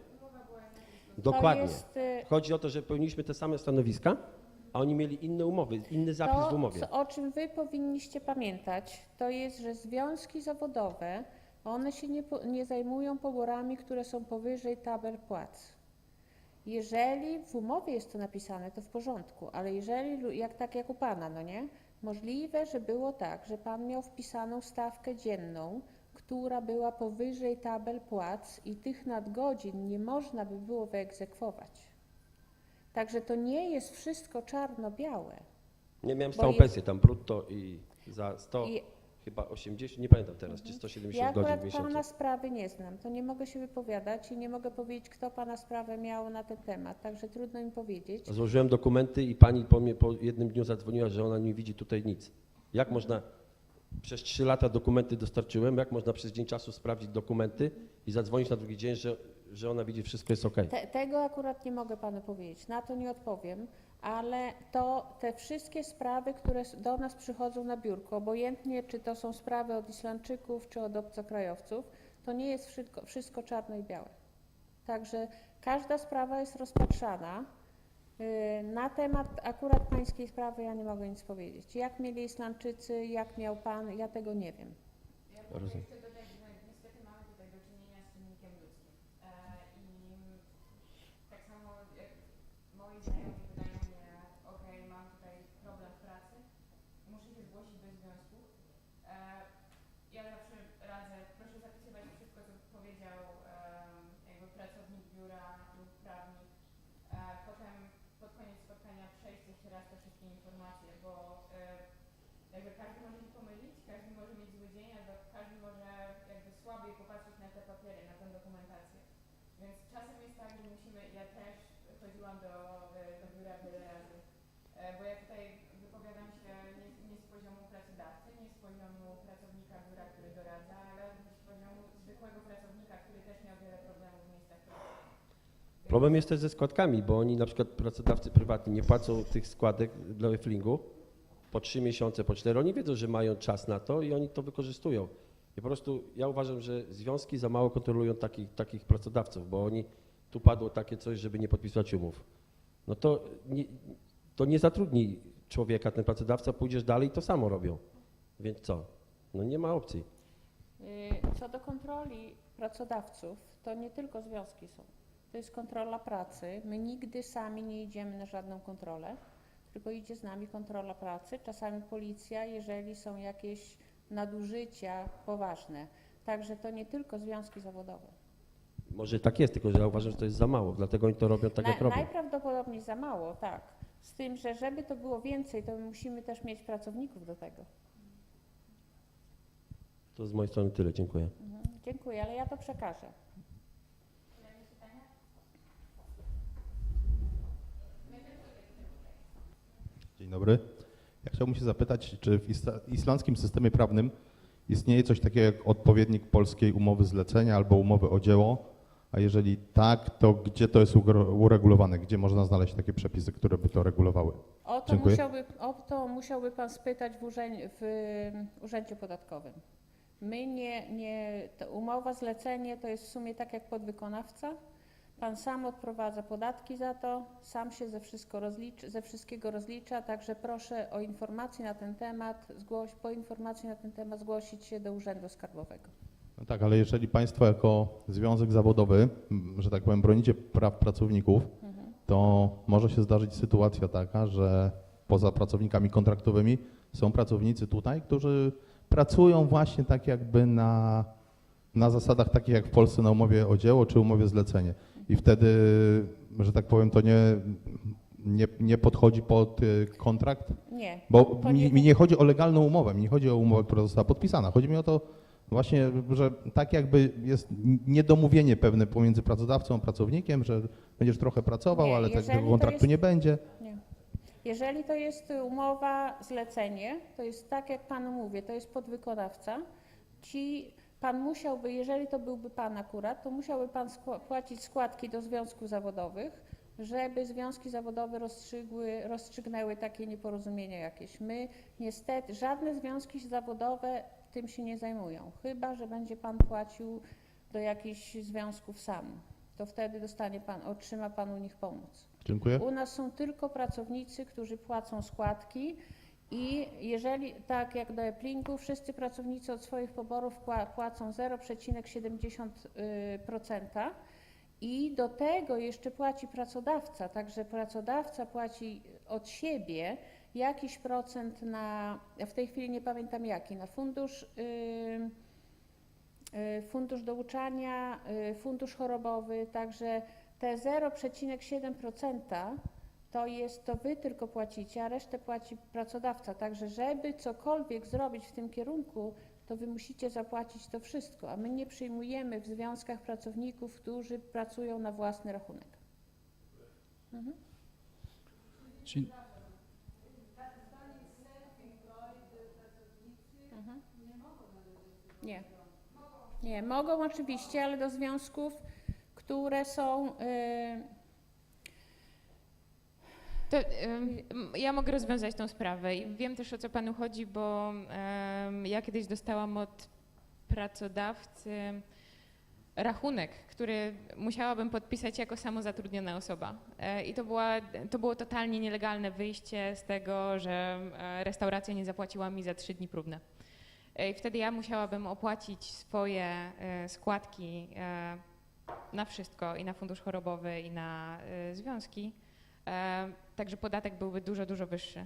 Dokładnie. To jest, Chodzi o to, że pełniliśmy te same stanowiska, a oni mieli inne umowy, inny zapis w umowie. o czym wy powinniście pamiętać, to jest, że związki zawodowe, one się nie zajmują poborami, które są powyżej tabel płac. Jeżeli w umowie jest to napisane, to w porządku, ale jeżeli, tak jak u pana, no nie? Możliwe, że było tak, że pan miał wpisaną stawkę dzienną, która była powyżej tabel płac i tych nadgodzin nie można by było wyegzekwować. Także to nie jest wszystko czarno-białe. Nie miałem Bo stałą jest- pensję tam brutto i za 100, I chyba 80, nie pamiętam teraz, czy 170 ja godzin w akurat miesiącu. pana sprawy nie znam, to nie mogę się wypowiadać i nie mogę powiedzieć, kto pana sprawę miał na ten temat, także trudno mi powiedzieć. Złożyłem dokumenty i pani po mnie po jednym dniu zadzwoniła, że ona nie widzi tutaj nic. Jak można, przez 3 lata dokumenty dostarczyłem, jak można przez dzień czasu sprawdzić dokumenty i zadzwonić na drugi dzień, że ona widzi, wszystko jest okej. Tego akurat nie mogę panu powiedzieć, na to nie odpowiem, ale te wszystkie sprawy, które do nas przychodzą na biurko, obojętnie czy to są sprawy od Islandczyków, czy od obcokrajowców, to nie jest wszystko czarne i białe. Także każda sprawa jest rozpatrzana. Na temat akurat pańskiej sprawy ja nie mogę nic powiedzieć. Jak mieli Islandczycy, jak miał pan, ja tego nie wiem. Rozumiem. Chcę dodać, że niestety mamy tutaj do czynienia z czynnikiem ludzkim. I tak samo jak moi znajomi pytają mnie, okej, mam tutaj problem w pracy, muszę się zgłosić do związku. Ja zawsze radzę, proszę zapisywać wszystko, co powiedział jakby pracownik biura lub prawnik. Potem pod koniec spotkania przejść jeszcze raz te wszystkie informacje, bo jakby każdy może się pomylić, każdy może mieć zły dzień, albo każdy może jakby słabiej popatrzeć na te papiery, na tę dokumentację. Więc czasem jest tak, że musimy, ja też chodziłam do biura wiele razy, bo ja tutaj wypowiadam się nie z poziomu pracodawcy, nie z poziomu pracownika biura, który doradza, ale z poziomu zwykłego pracownika, który też miał wiele problemów w miejscach pracy. Problem jest też ze składkami, bo oni na przykład pracodawcy prywatni nie płacą tych składek dla Eflingu po 3 miesiące, po 4. Oni wiedzą, że mają czas na to i oni to wykorzystują. I po prostu ja uważam, że związki za mało kontrolują takich pracodawców, bo oni, tu padło takie coś, żeby nie podpisywać umów. No to nie zatrudni człowieka ten pracodawca, pójdziesz dalej i to samo robią. Więc co? No nie ma opcji. Co do kontroli pracodawców, to nie tylko związki są. To jest kontrola pracy. My nigdy sami nie idziemy na żadną kontrolę, tylko idzie z nami kontrola pracy, czasami policja, jeżeli są jakieś nadużycia poważne. Także to nie tylko związki zawodowe. Może tak jest, tylko że ja uważam, że to jest za mało, dlatego oni to robią tak, jak robią. Najprawdopodobniej za mało, tak. Z tym, że żeby to było więcej, to my musimy też mieć pracowników do tego. To z mojej strony tyle, dziękuję. Dziękuję, ale ja to przekażę. Dzień dobry. Ja chciałbym się zapytać, czy w islandzkim systemie prawnym istnieje coś takiego jak odpowiednik polskiej umowy zlecenia albo umowy o dzieło? A jeżeli tak, to gdzie to jest uregulowane? Gdzie można znaleźć takie przepisy, które by to regulowały? Dziękuję. O to musiałby pan spytać w urzędzie podatkowym. Ta umowa zlecenie to jest w sumie tak jak podwykonawca. Pan sam odprowadza podatki za to, sam się ze wszystkiego rozlicza, także proszę o informacje na ten temat, po informacji na ten temat zgłosić się do Urzędu Skarbowego. No tak, ale jeżeli Państwo jako związek zawodowy, że tak powiem, bronicie praw pracowników, to może się zdarzyć sytuacja taka, że poza pracownikami kontraktowymi są pracownicy tutaj, którzy pracują właśnie tak jakby na zasadach takich jak w Polsce na umowie o dzieło czy umowie zlecenie. I wtedy, że tak powiem, to nie podchodzi pod kontrakt? Nie. Bo mi nie chodzi o legalną umowę, mi nie chodzi o umowę, która została podpisana. Chodzi mi o to właśnie, że tak jakby jest niedomówienie pewne pomiędzy pracodawcą a pracownikiem, że będziesz trochę pracował, Nie, ale jeżeli tego to kontraktu jest- nie będzie. Nie. Jeżeli to jest umowa zlecenie, to jest tak jak panu mówię, to jest podwykonawca. Pan musiałby, jeżeli to byłby pan akurat, to musiałby pan płacić składki do związków zawodowych, żeby związki zawodowe rozstrzygnęły takie nieporozumienia jakieś. My niestety, żadne związki zawodowe tym się nie zajmują, chyba że będzie pan płacił do jakichś związków sam. To wtedy otrzyma pan u nich pomoc. Dziękuję. U nas są tylko pracownicy, którzy płacą składki i jeżeli, tak jak do Eplingu, wszyscy pracownicy od swoich poborów płacą 0,70% i do tego jeszcze płaci pracodawca, także pracodawca płaci od siebie jakiś procent w tej chwili nie pamiętam jaki, na fundusz fundusz douczania, fundusz chorobowy, także te 0,7% to wy tylko płacicie, a resztę płaci pracodawca. Także żeby cokolwiek zrobić w tym kierunku, to wy musicie zapłacić to wszystko, a my nie przyjmujemy w związkach pracowników, którzy pracują na własny rachunek. Czyli, Nie. Nie, mogą oczywiście, ale do związków, które są... Ja mogę rozwiązać tą sprawę i wiem też, o co panu chodzi, bo ja kiedyś dostałam od pracodawcy rachunek, który musiałabym podpisać jako samozatrudniona osoba. I to było totalnie nielegalne wyjście z tego, że restauracja nie zapłaciła mi za 3 dni próbne. I wtedy ja musiałabym opłacić swoje składki na wszystko, i na fundusz chorobowy, i na związki. Także podatek byłby dużo, dużo wyższy.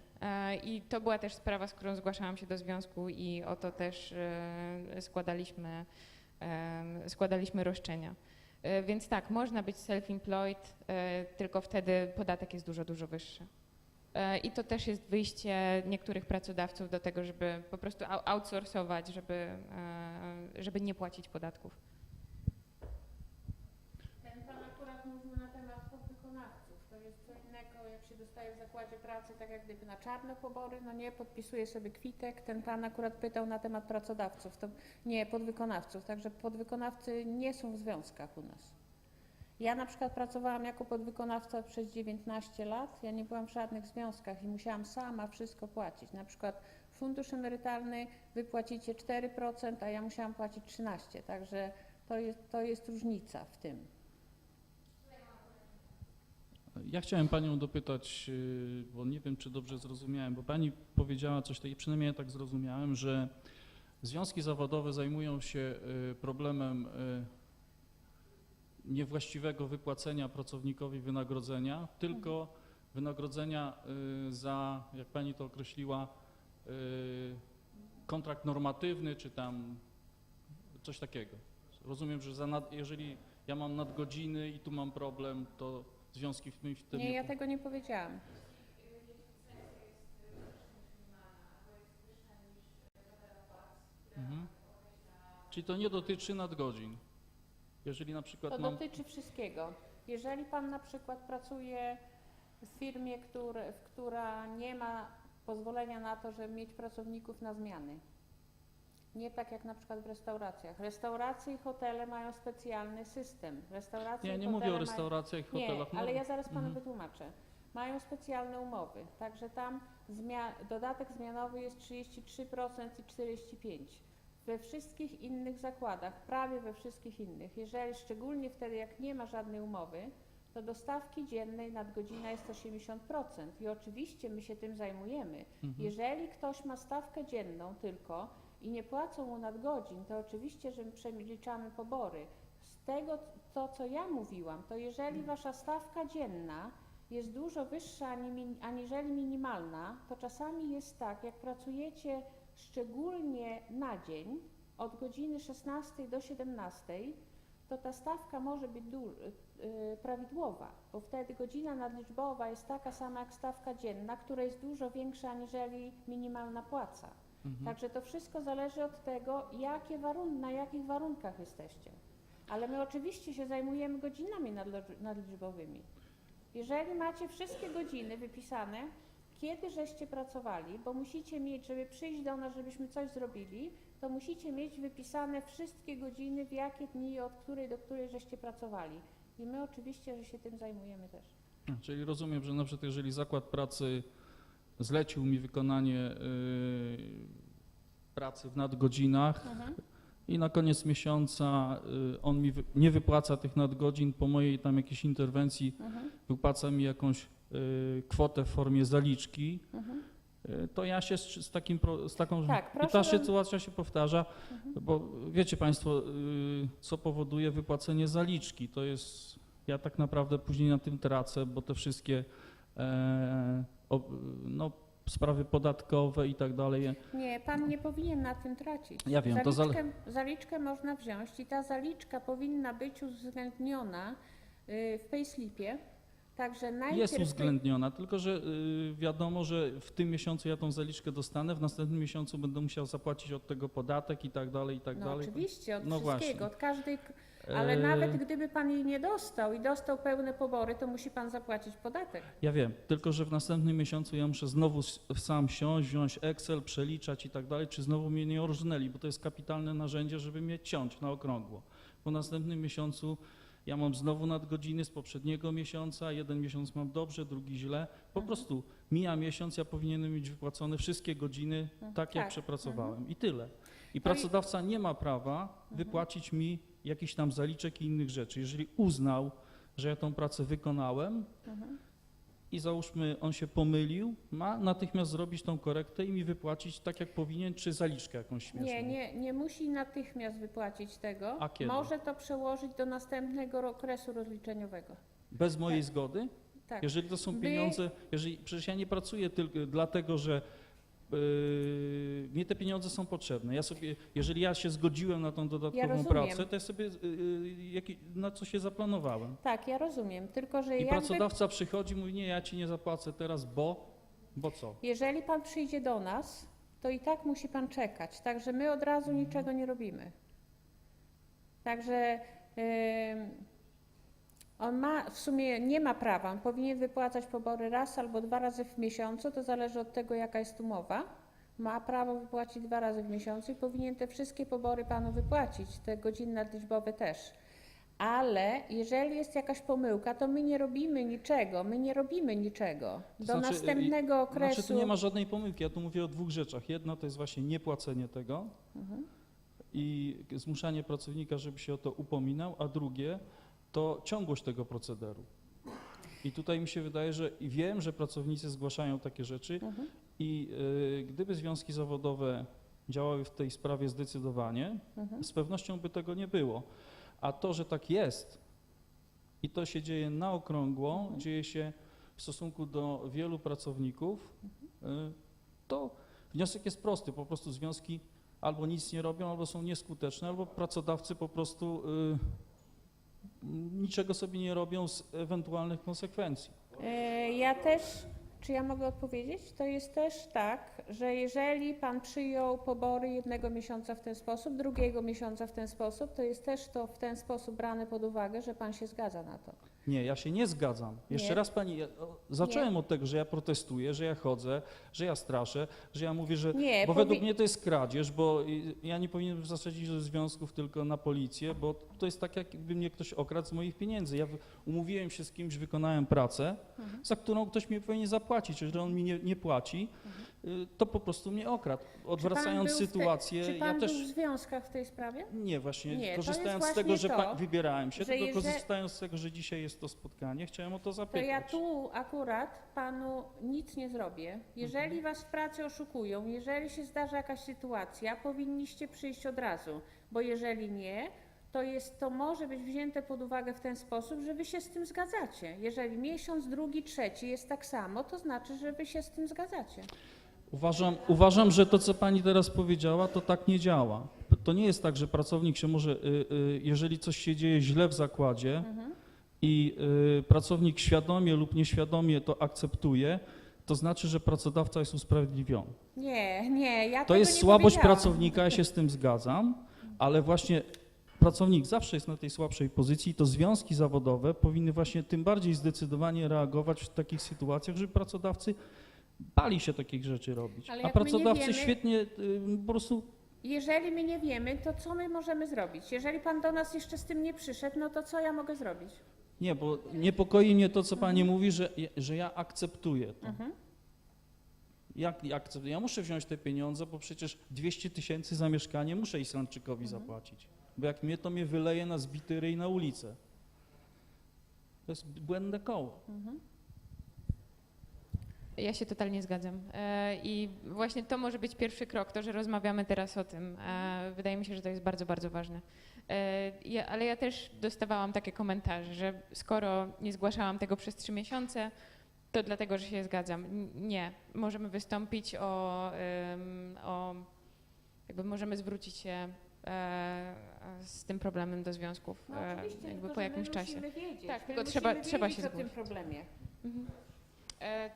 I to była też sprawa, z którą zgłaszałam się do związku i o to też składaliśmy roszczenia. Więc tak, można być self-employed, tylko wtedy podatek jest dużo, dużo wyższy. I to też jest wyjście niektórych pracodawców do tego, żeby po prostu outsourcować, żeby nie płacić podatków. Ten pan akurat mówił na temat podwykonawców. To jest co innego, jak się dostaje w zakładzie pracy, tak jak gdyby na czarne pobory, no nie, podpisuje sobie kwitek. Ten pan akurat pytał na temat pracodawców, to nie podwykonawców, także podwykonawcy nie są w związkach u nas. Ja na przykład pracowałam jako podwykonawca przez 19 lat, ja nie byłam w żadnych związkach i musiałam sama wszystko płacić. Na przykład fundusz emerytalny wy płacicie 4%, a ja musiałam płacić 13%, także to jest różnica w tym. ja chciałem Panią dopytać, bo nie wiem, czy dobrze zrozumiałem, bo Pani powiedziała coś takiego, przynajmniej ja tak zrozumiałem, że związki zawodowe zajmują się problemem niewłaściwego wypłacenia pracownikowi wynagrodzenia, tylko wynagrodzenia za, jak Pani to określiła, kontrakt normatywny, czy tam coś takiego. Rozumiem, że jeżeli ja mam nadgodziny i tu mam problem, to związki w tym Nie, ja tego nie powiedziałam. Czyli to nie dotyczy nadgodzin. Jeżeli na przykład To mam... dotyczy wszystkiego. Jeżeli pan na przykład pracuje w firmie, która nie ma pozwolenia na to, żeby mieć pracowników na zmiany. Nie tak jak na przykład w restauracjach. Restauracje i hotele mają specjalny system. Ja nie mówię o restauracjach i hotelach. Nie, ale ja zaraz panu wytłumaczę. Mają specjalne umowy, także tam dodatek zmianowy jest 33% i 45%. We wszystkich innych zakładach, prawie we wszystkich innych, jeżeli szczególnie wtedy jak nie ma żadnej umowy, to do stawki dziennej nadgodzina jest 80% i oczywiście my się tym zajmujemy. Jeżeli ktoś ma stawkę dzienną tylko i nie płacą mu nadgodzin, to oczywiście, że my przeliczamy pobory. Z tego, co ja mówiłam, to jeżeli wasza stawka dzienna jest dużo wyższa aniżeli minimalna, to czasami jest tak, jak pracujecie szczególnie na dzień, od godziny 16 do 17, to ta stawka może być prawidłowa, bo wtedy godzina nadliczbowa jest taka sama jak stawka dzienna, która jest dużo większa aniżeli minimalna płaca. Także to wszystko zależy od tego, na jakich warunkach jesteście. Ale my oczywiście się zajmujemy godzinami nadliczbowymi. Jeżeli macie wszystkie godziny wypisane, kiedy żeście pracowali, bo musicie mieć, żeby przyjść do nas, żebyśmy coś zrobili, to musicie mieć wypisane wszystkie godziny, w jakie dni, od której do której żeście pracowali. I my oczywiście, że się tym zajmujemy też. Czyli rozumiem, że na przykład jeżeli zakład pracy zlecił mi wykonanie pracy w nadgodzinach i na koniec miesiąca on mi nie wypłaca tych nadgodzin, po mojej tam jakiejś interwencji wypłaca mi jakąś kwotę w formie zaliczki, to ja się z taką Tak, i ta sytuacja się powtarza, bo wiecie Państwo, co powoduje wypłacenie zaliczki, to jest, ja tak naprawdę później na tym tracę, bo te wszystkie sprawy podatkowe i tak dalej. Nie, pan nie powinien na tym tracić. Ja wiem, to Zaliczkę można wziąć i ta zaliczka powinna być uwzględniona w payslipie. Także najpierw Jest uwzględniona, tylko że wiadomo, że w tym miesiącu ja tą zaliczkę dostanę, w następnym miesiącu będę musiał zapłacić od tego podatek i tak dalej, i tak No dalej. oczywiście, od No wszystkiego, właśnie. od każdej, ale nawet gdyby pan jej nie dostał i dostał pełne pobory, to musi pan zapłacić podatek. Ja wiem, tylko że w następnym miesiącu ja muszę znowu sam siąść, wziąć Excel, przeliczać i tak dalej, czy znowu mnie nie orżnęli, bo to jest kapitalne narzędzie, żeby mnie ciąć na okrągło. W następnym miesiącu ja mam znowu nadgodziny z poprzedniego miesiąca, jeden miesiąc mam dobrze, drugi źle. Po prostu mija miesiąc, ja powinienem mieć wypłacone wszystkie godziny tak, jak tak. przepracowałem i tyle. I pracodawca nie ma prawa wypłacić mi jakichś tam zaliczek i innych rzeczy. Jeżeli uznał, że ja tą pracę wykonałem i załóżmy on się pomylił, ma natychmiast zrobić tą korektę i mi wypłacić tak, jak powinien, czy zaliczkę jakąś śmieszną. Nie musi natychmiast wypłacić tego. A kiedy? Może to przełożyć do następnego okresu rozliczeniowego. Bez mojej zgody? Tak. Jeżeli to są pieniądze, przecież ja nie pracuję tylko dlatego, że mnie te pieniądze są potrzebne. Jeżeli ja się zgodziłem na tą dodatkową rozumiem. pracę, to ja sobie na co się zaplanowałem. Tak, ja rozumiem, tylko że I jakby, pracodawca przychodzi i mówi, nie, ja ci nie zapłacę teraz, bo co? jeżeli pan przyjdzie do nas, to i tak musi pan czekać. Także my od razu niczego nie robimy. Także on w sumie nie ma prawa, on powinien wypłacać pobory raz albo 2 razy w miesiącu, to zależy od tego, jaka jest umowa. Ma prawo wypłacić 2 razy w miesiącu i powinien te wszystkie pobory panu wypłacić, te godziny nadliczbowe też. Ale jeżeli jest jakaś pomyłka, to my nie robimy niczego. Do następnego okresu. Znaczy, tu nie ma żadnej pomyłki, ja tu mówię o dwóch rzeczach. Jedna to jest właśnie niepłacenie tego i zmuszanie pracownika, żeby się o to upominał, a drugie to ciągłość tego procederu. I tutaj mi się wydaje, że i wiem, że pracownicy zgłaszają takie rzeczy i gdyby związki zawodowe działały w tej sprawie zdecydowanie, z pewnością by tego nie było. A to, że tak jest i to się dzieje na okrągło, dzieje się w stosunku do wielu pracowników, to wniosek jest prosty. Po prostu związki albo nic nie robią, albo są nieskuteczne, albo pracodawcy po prostu niczego sobie nie robią z ewentualnych konsekwencji. Ja też, czy ja mogę odpowiedzieć? To jest też tak, że jeżeli pan przyjął pobory jednego miesiąca w ten sposób, drugiego miesiąca w ten sposób, to jest też to w ten sposób brane pod uwagę, że pan się zgadza na to. Nie, ja się nie zgadzam. Jeszcze Nie. raz pani, zacząłem od tego, że ja protestuję, że ja chodzę, że ja straszę, że ja mówię, że. Nie, bo według mnie to jest kradzież, bo ja nie powinienem zasadzić do związków tylko na policję, bo to jest tak, jakby mnie ktoś okradł z moich pieniędzy. Ja umówiłem się z kimś, wykonałem pracę, za którą ktoś mi powinien zapłacić. Jeżeli on mi nie płaci, to po prostu mnie okradł. Odwracając sytuację, Czy pan ja był też. w związkach w tej sprawie? Nie, właśnie Nie, to korzystając jest z tego, właśnie że to, wybierałem się, że tylko korzystając z tego, że dzisiaj jest to spotkanie, chciałem o to To zapytać. ja tu akurat panu nic nie zrobię. Jeżeli was w pracy oszukują, jeżeli się zdarza jakaś sytuacja, powinniście przyjść od razu, bo jeżeli nie, to może być wzięte pod uwagę w ten sposób, że wy się z tym zgadzacie. Jeżeli miesiąc, drugi, trzeci jest tak samo, to znaczy, że wy się z tym zgadzacie. Uważam, że to, co pani teraz powiedziała, to tak nie działa. To nie jest tak, że pracownik się może, jeżeli coś się dzieje źle w zakładzie i pracownik świadomie lub nieświadomie to akceptuje, to znaczy, że pracodawca jest usprawiedliwiony. Nie, ja To tego jest nie słabość powiedziałam. pracownika, ja się z tym zgadzam, ale właśnie pracownik zawsze jest na tej słabszej pozycji i to związki zawodowe powinny właśnie tym bardziej zdecydowanie reagować w takich sytuacjach, żeby pracodawcy bali się takich rzeczy robić. Ale A jak my nie pracodawcy wiemy- świetnie po prostu. Jeżeli my nie wiemy, to co my możemy zrobić? Jeżeli pan do nas jeszcze z tym nie przyszedł, no to co ja mogę zrobić? Nie, bo niepokoi mnie to, co pani mówi, że ja akceptuję to. Jak akceptuję? Ja muszę wziąć te pieniądze, bo przecież 200 000 za mieszkanie muszę Islandczykowi zapłacić. Bo jak mnie, to mnie wyleje na zbity ryj na ulicę. To jest błędne koło. Ja się totalnie zgadzam. I właśnie to może być pierwszy krok, to, że rozmawiamy teraz o tym. Wydaje mi się, że to jest bardzo, bardzo ważne. Ale ja też dostawałam takie komentarze, że skoro nie zgłaszałam tego przez 3 miesiące, To dlatego, że się zgadzam. Nie. Możemy wystąpić jakby możemy zwrócić się z tym problemem do związków jakby po jakimś czasie. Wiedzieć, Tak, my tylko musimy trzeba wiedzieć się o tym zgłosić. problemie. Mhm.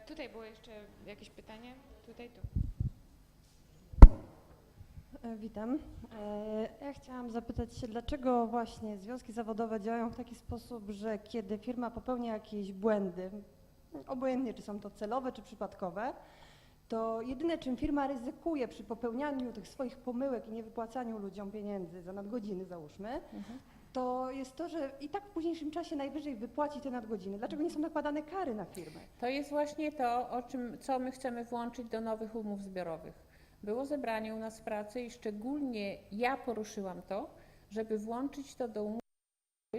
Tutaj było jeszcze jakieś pytanie? Tutaj, tu. Witam. Ja chciałam zapytać się, dlaczego właśnie związki zawodowe działają w taki sposób, że kiedy firma popełnia jakieś błędy, obojętnie czy są to celowe, czy przypadkowe, to jedyne czym firma ryzykuje przy popełnianiu tych swoich pomyłek i niewypłacaniu ludziom pieniędzy za nadgodziny załóżmy, to jest to, że i tak w późniejszym czasie najwyżej wypłaci te nadgodziny. Dlaczego nie są nakładane kary na firmę? To jest właśnie to, co my chcemy włączyć do nowych umów zbiorowych. Było zebranie u nas w pracy i szczególnie ja poruszyłam to, żeby włączyć to do umów,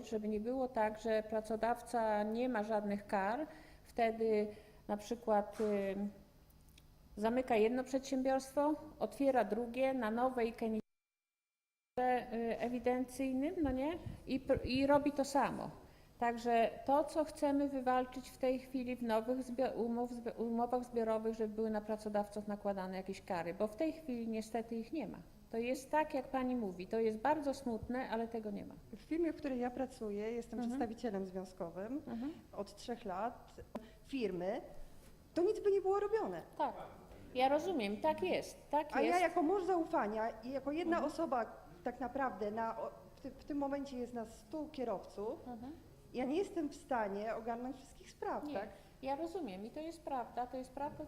żeby nie było tak, że pracodawca nie ma żadnych kar, wtedy na przykład zamyka jedno przedsiębiorstwo, otwiera drugie na nowej ewidencyjnym, no nie? I robi to samo. Także to, co chcemy wywalczyć w tej chwili w nowych umowach zbiorowych, żeby były na pracodawców nakładane jakieś kary, bo w tej chwili niestety ich nie ma. To jest tak, jak pani mówi, to jest bardzo smutne, ale tego nie ma. W firmie, w której ja pracuję, jestem przedstawicielem związkowym od 3 lat. Firmy, to nic by nie było robione. Tak, ja rozumiem, tak jest, tak A jest. ja jako mąż zaufania i jako jedna osoba tak naprawdę w tym momencie jest nas 100 kierowców, ja nie jestem w stanie ogarnąć wszystkich spraw, Nie, tak? ja rozumiem i to jest prawda,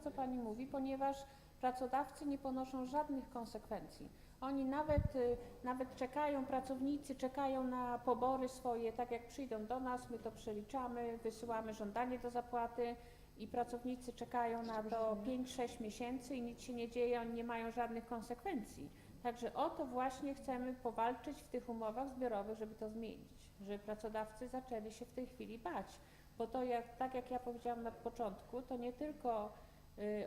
co pani mówi, ponieważ pracodawcy nie ponoszą żadnych konsekwencji. Oni nawet czekają, pracownicy czekają na pobory swoje, tak jak przyjdą do nas, my to przeliczamy, wysyłamy żądanie do zapłaty i pracownicy czekają na to 5-6 miesięcy i nic się nie dzieje, oni nie mają żadnych konsekwencji. Także o to właśnie chcemy powalczyć w tych umowach zbiorowych, żeby to zmienić, żeby pracodawcy zaczęli się w tej chwili bać, bo to tak jak ja powiedziałam na początku, to nie tylko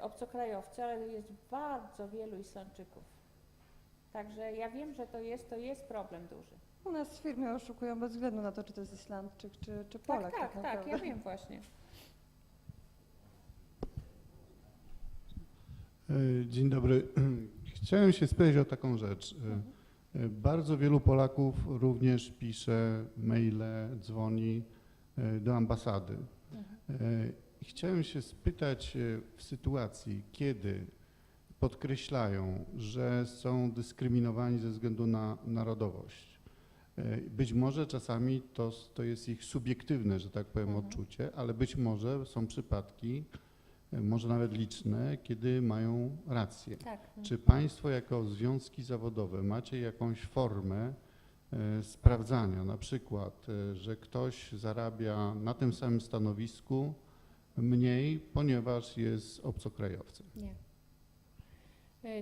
obcokrajowcy, ale jest bardzo wielu Islandczyków. Także ja wiem, że to jest problem duży. U nas w firmie oszukują bez względu na to, czy to jest Islandczyk, czy Polak. Tak, naprawdę. ja wiem właśnie. Dzień dobry. Chciałem się spytać o taką rzecz. Bardzo wielu Polaków również pisze maile, dzwoni do ambasady. Chciałem się spytać w sytuacji, kiedy podkreślają, że są dyskryminowani ze względu na narodowość. Być może czasami to jest ich subiektywne, że tak powiem, odczucie, ale być może są przypadki, może nawet liczne, kiedy mają rację. Tak. Czy Państwo jako związki zawodowe macie jakąś formę sprawdzania, na przykład, że ktoś zarabia na tym samym stanowisku mniej, ponieważ jest obcokrajowcem? Nie.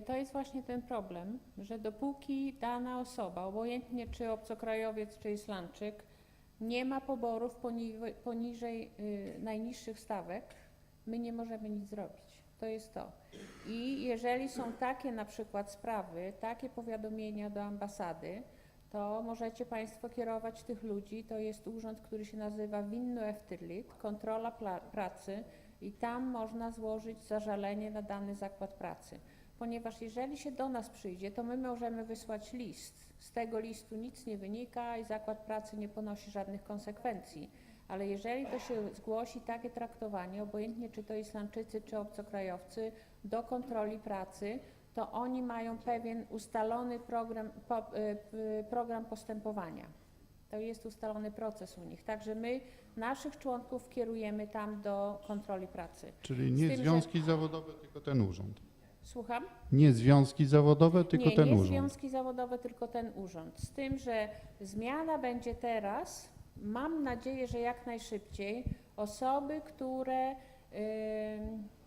To jest właśnie ten problem, że dopóki dana osoba, obojętnie czy obcokrajowiec, czy Islandczyk, nie ma poborów poniżej najniższych stawek, my nie możemy nic zrobić. To jest to. I jeżeli są takie na przykład sprawy, takie powiadomienia do ambasady, to możecie Państwo kierować tych ludzi. To jest urząd, który się nazywa Vinnueftirlit, kontrola pracy i tam można złożyć zażalenie na dany zakład pracy. Ponieważ jeżeli się do nas przyjdzie, to my możemy wysłać list. Z tego listu nic nie wynika i zakład pracy nie ponosi żadnych konsekwencji. Ale jeżeli to się zgłosi takie traktowanie, obojętnie czy to Islandczycy, czy obcokrajowcy, do kontroli pracy, to oni mają pewien ustalony program postępowania. To jest ustalony proces u nich. Także my naszych członków kierujemy tam do kontroli pracy. Czyli nie związki zawodowe, tylko ten urząd. Słucham? Nie związki zawodowe, tylko ten nie urząd. związki zawodowe, tylko ten urząd. Z tym, że zmiana będzie teraz, mam nadzieję, że jak najszybciej, osoby, które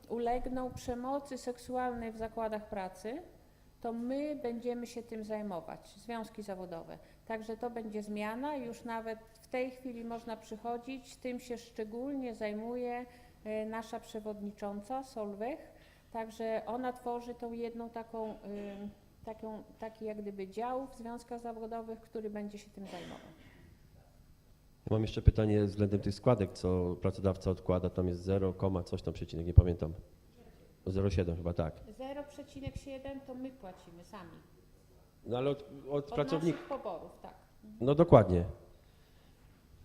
ulegną przemocy seksualnej w zakładach pracy, to my będziemy się tym zajmować, związki zawodowe. Także to będzie zmiana, już nawet w tej chwili można przychodzić, tym się szczególnie zajmuje nasza przewodnicząca Solveig. Także ona tworzy tą jedną taki jak gdyby dział w związkach zawodowych, który będzie się tym zajmował. Mam jeszcze pytanie względem tych składek, co pracodawca odkłada, tam jest 0, coś tam przecinek, nie pamiętam. 0,7 chyba, tak. 0,7 to my płacimy sami. No ale od Od pracownika, naszych poborów, tak. no dokładnie.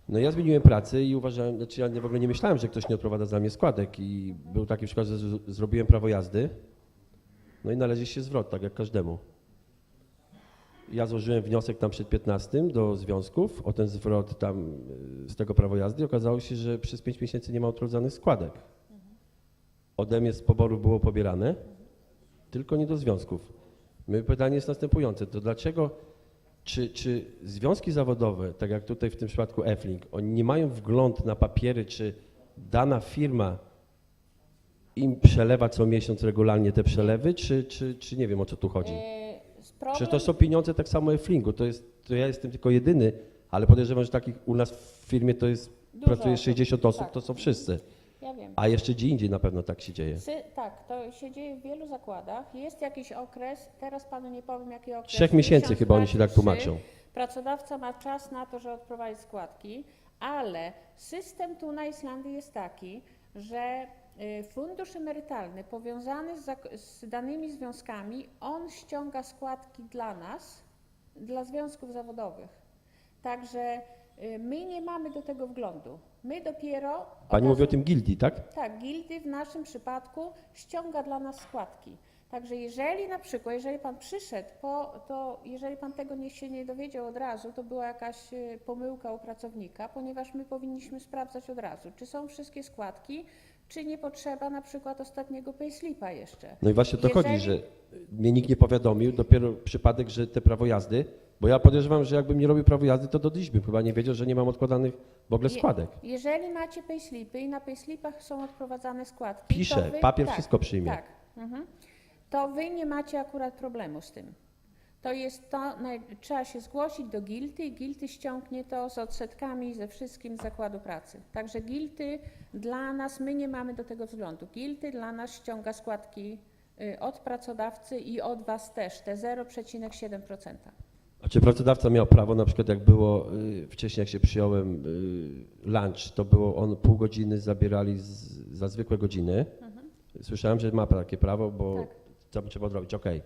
No ja zmieniłem pracę i uważałem, znaczy ja w ogóle nie myślałem, że ktoś nie odprowadza za mnie składek i był taki przykład, że zrobiłem prawo jazdy, no i należy się zwrot, tak jak każdemu. Ja złożyłem wniosek tam przed 15 do związków o ten zwrot tam z tego prawa jazdy i okazało się, że przez 5 miesięcy nie ma odprowadzanych składek. Ode mnie z poboru było pobierane, tylko nie do związków. Moje pytanie jest następujące, to dlaczego, czy związki zawodowe, tak jak tutaj w tym przypadku Eflink, oni nie mają wgląd na papiery, czy dana firma im przelewa co miesiąc regularnie te przelewy, czy nie wiem o co tu chodzi? Czy to są pieniądze tak samo Eflingu, to ja jestem tylko jedyny, ale podejrzewam, że takich u nas w firmie to jest, pracuje osób, 60 osób, tak. to są wszyscy. Ja wiem. A jeszcze gdzie indziej na pewno tak się dzieje. Tak, to się dzieje w wielu zakładach. Jest jakiś okres, teraz panu nie powiem jaki okres. 3 miesięcy miesiąc, chyba oni dwa, się tak trzy. tłumaczą. Pracodawca ma czas na to, żeby odprowadzić składki, ale system tu na Islandii jest taki, że fundusz emerytalny powiązany z danymi związkami, on ściąga składki dla nas, dla związków zawodowych. Także my nie mamy do tego wglądu. My dopiero... Pani mówi o tym gildii, tak? Tak, gildy w naszym przypadku ściąga dla nas składki. Także jeżeli na przykład, jeżeli pan przyszedł, to jeżeli pan tego się nie dowiedział od razu, to była jakaś pomyłka u pracownika, ponieważ my powinniśmy sprawdzać od razu, czy są wszystkie składki, czy nie potrzeba na przykład ostatniego payslipa jeszcze. No i właśnie o to Jeżeli- chodzi, że mnie nikt nie powiadomił, dopiero przypadek, że te prawo jazdy, bo ja podejrzewam, że jakbym nie robił prawo jazdy, to do dziś bym chyba nie wiedział, że nie mam odkładanych w ogóle składek. Jeżeli macie payslipy i na payslipach są odprowadzane składki, Pisze, to wy, papier tak, wszystko przyjmie. Tak, to wy nie macie akurat problemu z tym. To jest to, trzeba się zgłosić do gilty i gilty ściągnie to z odsetkami, ze wszystkim z zakładu pracy. Także gilty dla nas, my nie mamy do tego względu. Gilty dla nas ściąga składki od pracodawcy i od was też, te 0,7%. A czy pracodawca miał prawo, na przykład jak było wcześniej, jak się przyjąłem lunch, to było on pół godziny zabierali za zwykłe godziny. Słyszałem, że ma takie prawo, bo Tak. co trzeba odrobić, okej.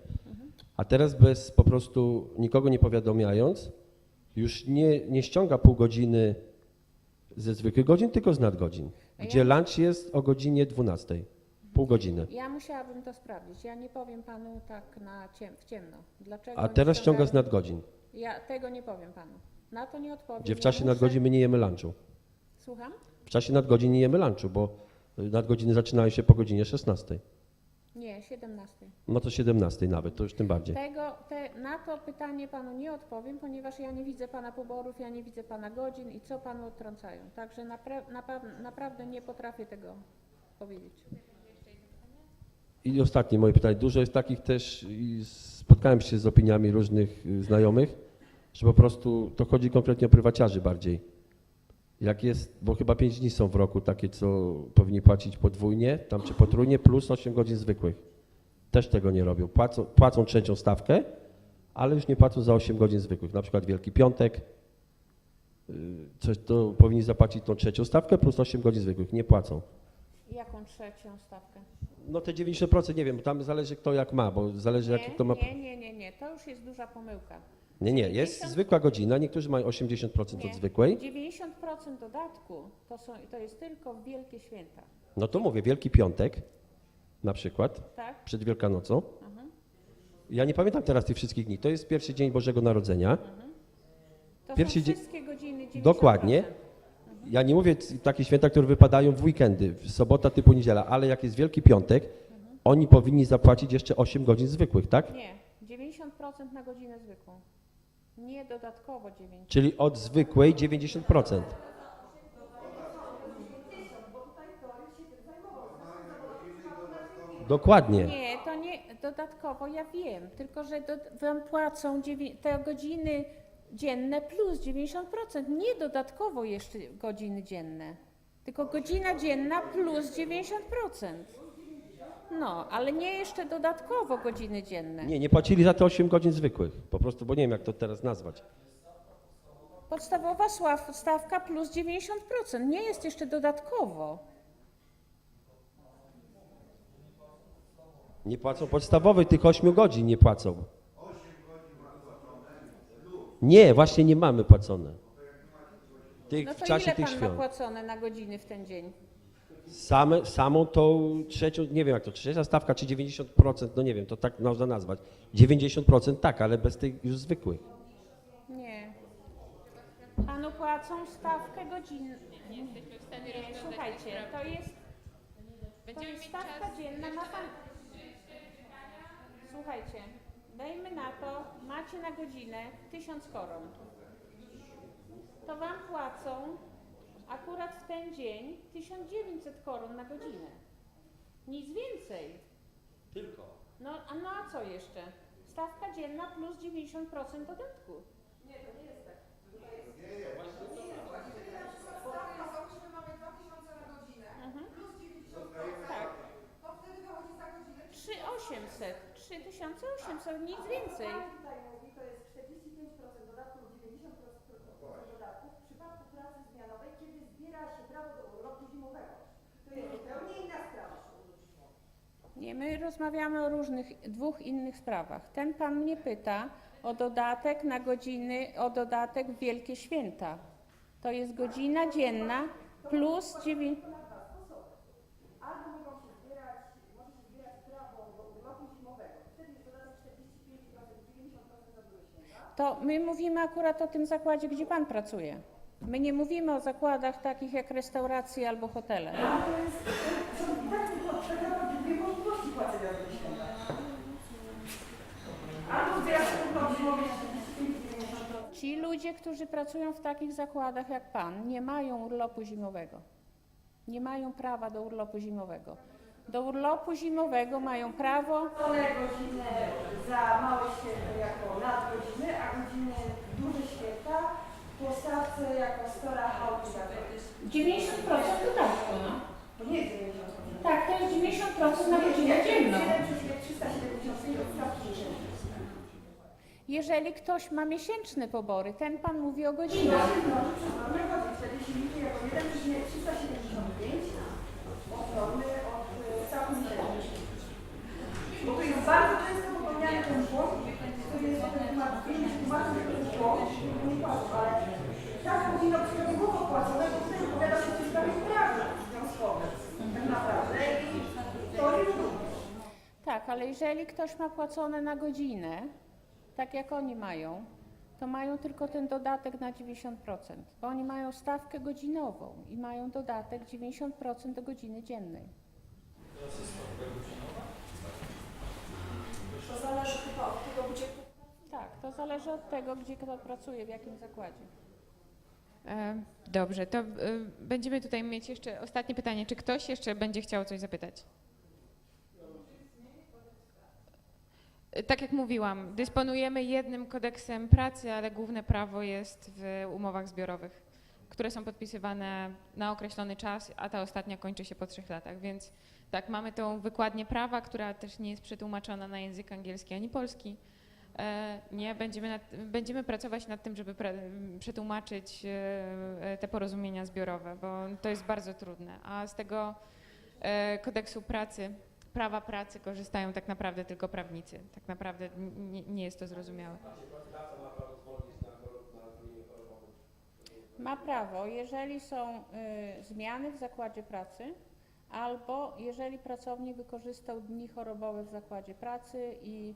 A teraz bez po prostu nikogo nie powiadomiając, już nie ściąga pół godziny ze zwykłych godzin, tylko z nadgodzin, gdzie lunch jest o godzinie 12, pół godziny. Ja musiałabym to sprawdzić. Ja nie powiem panu tak w ciemno. Dlaczego A oni teraz ściąga z ściągają? nadgodzin, Ja tego nie powiem panu. Na to nie odpowiem. gdzie w Ja czasie muszę- nadgodzin my nie jemy lunchu. Słucham? W czasie nadgodzin nie jemy lunchu, bo nadgodziny zaczynają się po godzinie 16. Nie, 17. No to 17 nawet, to już tym bardziej. Na to pytanie panu nie odpowiem, ponieważ ja nie widzę pana poborów, ja nie widzę pana godzin i co panu odtrącają. Także naprawdę nie potrafię tego powiedzieć. I ostatnie moje pytanie. Dużo jest takich też, i spotkałem się z opiniami różnych znajomych, że po prostu to chodzi konkretnie o prywaciarzy bardziej. Jak jest, bo chyba 5 dni są w roku takie, co powinni płacić podwójnie, tam czy potrójnie, plus 8 godzin zwykłych. Też tego nie robią. Płacą trzecią stawkę, ale już nie płacą za 8 godzin zwykłych. Na przykład Wielki Piątek, coś to powinni zapłacić tą trzecią stawkę plus 8 godzin zwykłych. Nie płacą. Jaką trzecią stawkę? No te 90% nie wiem, bo tam zależy kto jak ma, bo zależy jaki kto ma... Nie, to już jest duża pomyłka. Nie, jest 90 zwykła godzina, niektórzy mają 80% Nie. od zwykłej. 90% dodatku to jest tylko w wielkie święta, No to mówię, Wielki Piątek na przykład, tak? przed Wielkanocą. Ja nie pamiętam teraz tych wszystkich dni, to jest pierwszy dzień Bożego Narodzenia. To Pierwszy są dzień- wszystkie godziny 90%. Dokładnie. Ja nie mówię takie święta, które wypadają w weekendy, w sobota typu niedziela, ale jak jest Wielki Piątek, oni powinni zapłacić jeszcze 8 godzin zwykłych, tak? Nie, 90% na godzinę zwykłą. Nie dodatkowo 90%. Czyli od zwykłej 90%. Dokładnie. Nie, to nie dodatkowo, ja wiem, tylko że wam płacą te godziny dzienne plus 90%, nie dodatkowo jeszcze godziny dzienne, tylko godzina dzienna plus 90%. No, ale nie jeszcze dodatkowo godziny dzienne. Nie płacili za te 8 godzin zwykłych, po prostu, bo nie wiem jak to teraz nazwać. podstawowa stawka plus 90%, nie jest jeszcze dodatkowo. Nie płacą podstawowej, tych 8 godzin nie płacą. Nie, właśnie nie mamy płacone. Tych No w to czasie ile tych pan ma świąt. płacone na godziny w ten dzień? Samą tą trzecią, nie wiem jak to, trzecia stawka czy 90%, no nie wiem, to tak można nazwać. 90% tak, ale bez tych już zwykłych. Nie. Panu płacą stawkę godzinną. Nie, słuchajcie, to jest stawka dzienna, ma pan... Słuchajcie, dajmy na to, macie na godzinę 1000 koron. To wam płacą akurat w ten dzień 1900 koron na godzinę. Nic więcej. Tylko. No a co jeszcze? Stawka dzienna plus 90% dodatku. Tak. 3800, 3800, nic więcej. Tutaj mówi, to jest 45% dodatku, 90% dodatku w przypadku pracy zmianowej, kiedy zbiera się prawo do urlopu zimowego. To jest zupełnie inna sprawa. Nie, my rozmawiamy o dwóch innych sprawach. Ten pan mnie pyta o dodatek na godziny, o dodatek w Wielkie Święta. To jest godzina dzienna plus 9... Albo mogą się zbierać, może się zbierać prawo do urlopu zimowego. Wtedy jest dodatek 45%, 90% za drugie święta. To my mówimy akurat o tym zakładzie, gdzie pan pracuje. My nie mówimy o zakładach takich jak restauracje albo hotele. To jest, tak naprawdę dwie możliwości płacenia za święta. Albo zbiera się urlop zimowy 45-90%. Ci ludzie, którzy pracują w takich zakładach jak pan, nie mają urlopu zimowego. Nie mają prawa do urlopu zimowego. Do urlopu zimowego mają prawo... Godziny za małe święto jako nadgodziny, a godziny duże święta po stawce jako stora hałki. 90% dodatku, no. To nie jest 90%. Tak, to jest 90% na godzinę dzienną. 370 stawki miesięcznej. Jeżeli ktoś ma miesięczne pobory, ten pan mówi o godzinach. Wtedy się liczy jako 1,375 ochrony od stawki miesięcznej. Bo to jest bardzo często popełniany ten błąd, który jest ten temat tłumaczy, że to jest błąd, nie płacą, ale tak powinno być prawidłowo płacone, bo wtedy opowiada się w tej sprawie prawo związkowe. Tak naprawdę. I to jest również. Tak, ale jeżeli ktoś ma płacone na godzinę, tak jak oni mają, to mają tylko ten dodatek na 90%, bo oni mają stawkę godzinową i mają dodatek 90% do godziny dziennej. To zależy chyba od tego, gdzie Tak, to zależy od tego, gdzie kto pracuje, w jakim zakładzie. Dobrze, to będziemy tutaj mieć jeszcze ostatnie pytanie. Czy ktoś jeszcze będzie chciał coś zapytać? Tak jak mówiłam, dysponujemy jednym kodeksem pracy, ale główne prawo jest w umowach zbiorowych, które są podpisywane na określony czas, a ta ostatnia kończy się po 3 latach, więc tak, mamy tą wykładnię prawa, która też nie jest przetłumaczona na język angielski ani polski. Nie, będziemy pracować nad tym, żeby przetłumaczyć te porozumienia zbiorowe, bo to jest bardzo trudne, a z tego kodeksu pracy, prawa pracy korzystają tak naprawdę tylko prawnicy. Tak naprawdę nie jest to zrozumiałe. Ma prawo, jeżeli są zmiany w zakładzie pracy, albo jeżeli pracownik wykorzystał dni chorobowe w zakładzie pracy i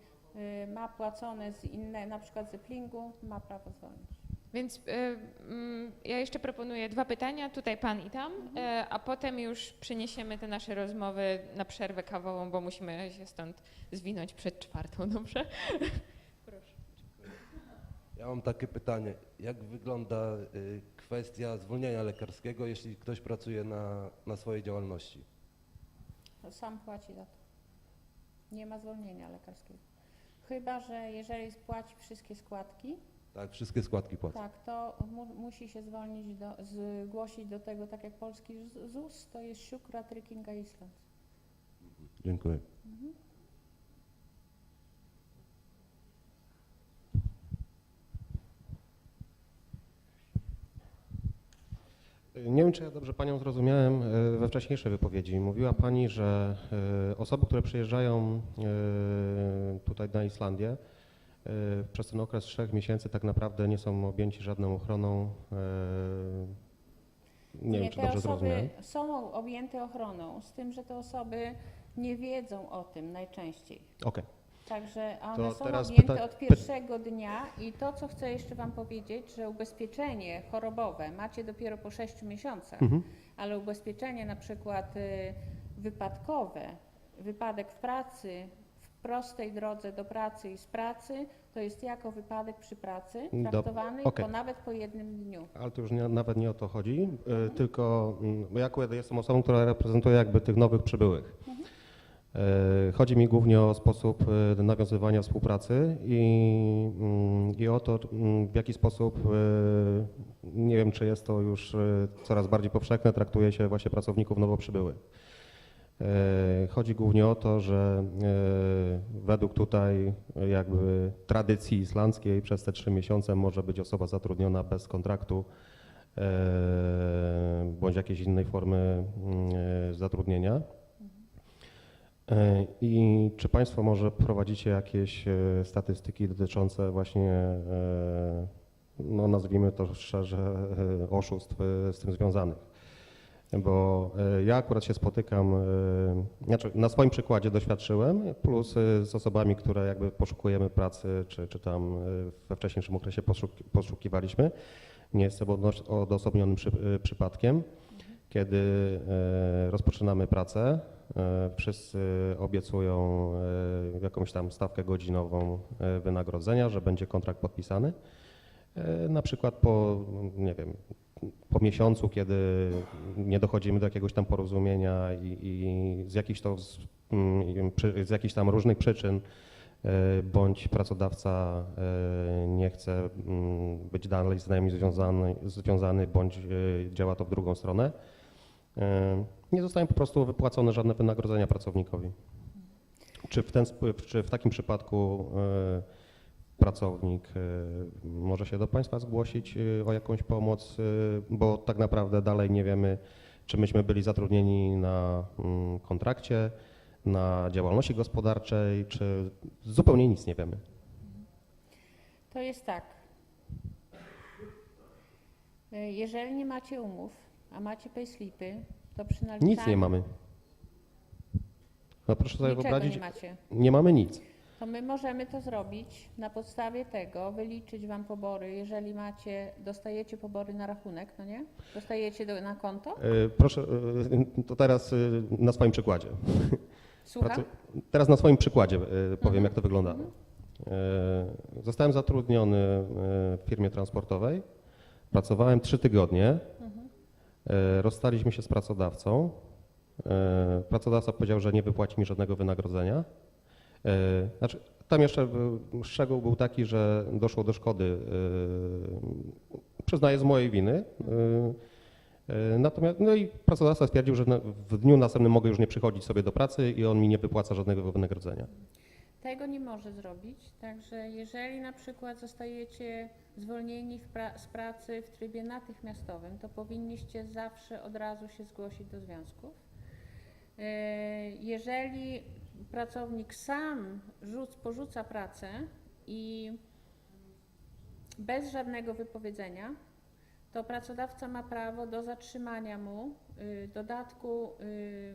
ma płacone z inne, na przykład z Eplingu, ma prawo zwolnić. Więc ja jeszcze proponuję 2 pytania, tutaj pan i tam, a potem już przeniesiemy te nasze rozmowy na przerwę kawową, bo musimy się stąd zwinąć przed 4, dobrze? Proszę. Ja mam takie pytanie. Jak wygląda kwestia zwolnienia lekarskiego, jeśli ktoś pracuje na swojej działalności? To sam płaci za to. Nie ma zwolnienia lekarskiego. Chyba że jeżeli spłaci wszystkie składki, Tak, wszystkie składki płacą. tak, to musi się zwolnić, zgłosić do tego, tak jak polski ZUS, to jest Sjukra Trygginga Island. Dziękuję. Nie wiem, czy ja dobrze Panią zrozumiałem we wcześniejszej wypowiedzi. Mówiła Pani, że osoby, które przyjeżdżają tutaj na Islandię, przez ten okres 3 miesięcy tak naprawdę nie są objęci żadną ochroną. Nie wiem, czy te dobrze osoby zrozumiałem. są objęte ochroną, z tym, że te osoby nie wiedzą o tym najczęściej. Okej. Także one To są teraz objęte od pierwszego dnia i to, co chcę jeszcze Wam powiedzieć, że ubezpieczenie chorobowe macie dopiero po 6 miesiącach, ale ubezpieczenie na przykład wypadkowe, wypadek w pracy, w prostej drodze do pracy i z pracy, to jest jako wypadek przy pracy traktowany okej. nawet po 1 dniu. Ale to już nawet nie o to chodzi, tylko bo ja akurat jestem osobą, która reprezentuje jakby tych nowych przybyłych. Chodzi mi głównie o sposób nawiązywania współpracy i o to, w jaki sposób, nie wiem, czy jest to już coraz bardziej powszechne, traktuje się właśnie pracowników nowo przybyłych. Chodzi głównie o to, że według tutaj jakby tradycji islandzkiej przez te 3 miesiące może być osoba zatrudniona bez kontraktu bądź jakiejś innej formy zatrudnienia. I czy Państwo może prowadzicie jakieś statystyki dotyczące właśnie, no nazwijmy to szczerze, oszustw z tym związanych? Bo ja akurat się spotykam, znaczy na swoim przykładzie doświadczyłem, plus z osobami, które jakby poszukujemy pracy, czy tam we wcześniejszym okresie poszukiwaliśmy. Nie jestem odosobnionym przypadkiem, kiedy rozpoczynamy pracę. Wszyscy obiecują jakąś tam stawkę godzinową wynagrodzenia, że będzie kontrakt podpisany. Na przykład po, nie wiem, po miesiącu, kiedy nie dochodzimy do jakiegoś tam porozumienia i z jakichś tam różnych przyczyn bądź pracodawca nie chce być dalej z nami związany bądź działa to w drugą stronę, nie zostają po prostu wypłacone żadne wynagrodzenia pracownikowi. Czy w takim przypadku pracownik może się do Państwa zgłosić o jakąś pomoc, bo tak naprawdę dalej nie wiemy, czy myśmy byli zatrudnieni na kontrakcie, na działalności gospodarczej, czy zupełnie nic nie wiemy. To jest tak. Jeżeli nie macie umów, a macie payslipy, to przy naliczaniu... Nic nie mamy. No proszę sobie Niczego wyobrazić, nie macie. nie mamy nic. To my możemy to zrobić, na podstawie tego wyliczyć Wam pobory, jeżeli dostajecie pobory na rachunek, no nie? Dostajecie na konto? Proszę, to teraz na swoim przykładzie. Słucham? Teraz na swoim przykładzie powiem, jak to wygląda. Zostałem zatrudniony w firmie transportowej, pracowałem 3 tygodnie, rozstaliśmy się z pracodawcą. Pracodawca powiedział, że nie wypłaci mi żadnego wynagrodzenia. Znaczy, tam jeszcze szczegół był taki, że doszło do szkody, przyznaję, z mojej winy. Natomiast, no i pracodawca stwierdził, że w dniu następnym mogę już nie przychodzić sobie do pracy i on mi nie wypłaca żadnego wynagrodzenia. Tego nie może zrobić, także jeżeli na przykład zostajecie zwolnieni z pracy w trybie natychmiastowym, to powinniście zawsze od razu się zgłosić do związków. Jeżeli pracownik sam porzuca pracę i bez żadnego wypowiedzenia, to pracodawca ma prawo do zatrzymania mu dodatku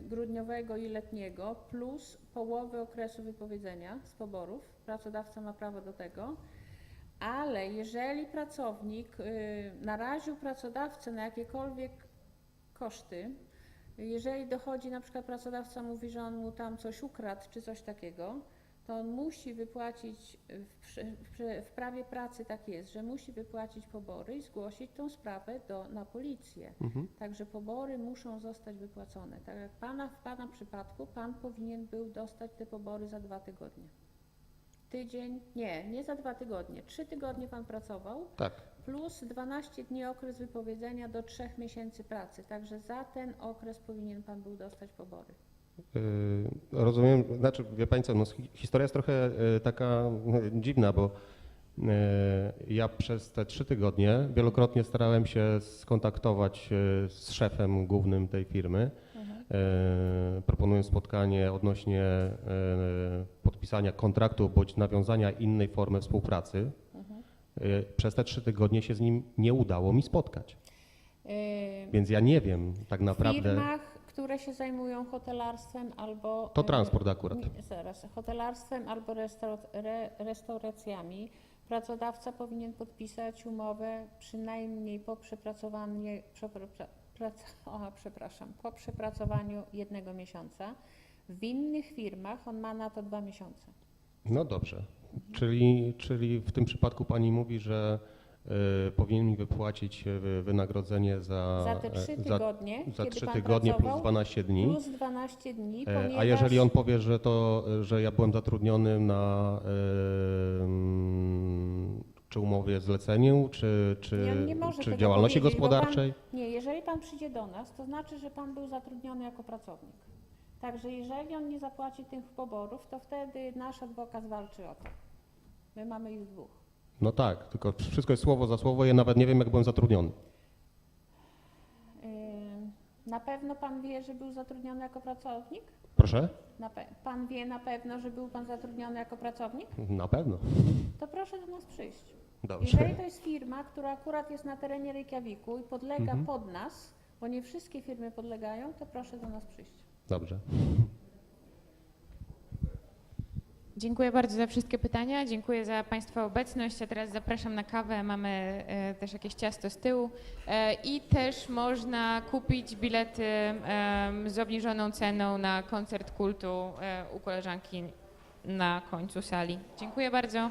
grudniowego i letniego plus połowy okresu wypowiedzenia z poborów. Pracodawca ma prawo do tego, ale jeżeli pracownik naraził pracodawcę na jakiekolwiek koszty, jeżeli dochodzi, na przykład pracodawca mówi, że on mu tam coś ukradł czy coś takiego, to on musi wypłacić, w prawie pracy tak jest, że musi wypłacić pobory i zgłosić tą sprawę na policję. Także pobory muszą zostać wypłacone. Tak jak w Pana przypadku, Pan powinien był dostać te pobory za 2 tygodnie. Tydzień, nie za 2 tygodnie, 3 tygodnie Pan pracował. Tak. Plus 12 dni okres wypowiedzenia do 3 miesięcy pracy. Także za ten okres powinien Pan był dostać pobory. Rozumiem, znaczy wie Pani co, no, historia jest trochę taka dziwna, bo Ja przez te 3 tygodnie wielokrotnie starałem się skontaktować z szefem głównym tej firmy, proponując spotkanie odnośnie podpisania kontraktu bądź nawiązania innej formy współpracy. Przez te 3 tygodnie się z nim nie udało mi spotkać. Więc ja nie wiem tak W naprawdę. firmach, które się zajmują hotelarstwem albo... To transport akurat. Zaraz, hotelarstwem albo restauracjami, pracodawca powinien podpisać umowę przynajmniej po po przepracowaniu 1 miesiąca. W innych firmach on ma na to 2 miesiące. No dobrze. Czyli w tym przypadku pani mówi, że powinien mi wypłacić wynagrodzenie Za te 3 tygodnie, za kiedy 3 pan tygodnie plus pracował, 12 dni. Plus 12 dni, ponieważ... A jeżeli on powie, że ja byłem zatrudniony na czy umowie zleceniu, Nie może czy tego działalności powiedzieć, bo gospodarczej? Nie, jeżeli pan przyjdzie do nas, to znaczy, że pan był zatrudniony jako pracownik. Także jeżeli on nie zapłaci tych poborów, to wtedy nasz adwokat walczy o to. My mamy ich 2. No tak, tylko wszystko jest słowo za słowo, ja nawet nie wiem, jak byłem zatrudniony. Na pewno pan wie, że był zatrudniony jako pracownik? Proszę? Pan wie na pewno, że był pan zatrudniony jako pracownik? Na pewno. To proszę do nas przyjść. Dobrze. Jeżeli to jest firma, która akurat jest na terenie Reykjaviku i podlega pod nas, bo nie wszystkie firmy podlegają, to proszę do nas przyjść. Dobrze. Dziękuję bardzo za wszystkie pytania, dziękuję za Państwa obecność, a teraz zapraszam na kawę, mamy też jakieś ciasto z tyłu i też można kupić bilety z obniżoną ceną na koncert kultu u koleżanki na końcu sali. Dziękuję bardzo.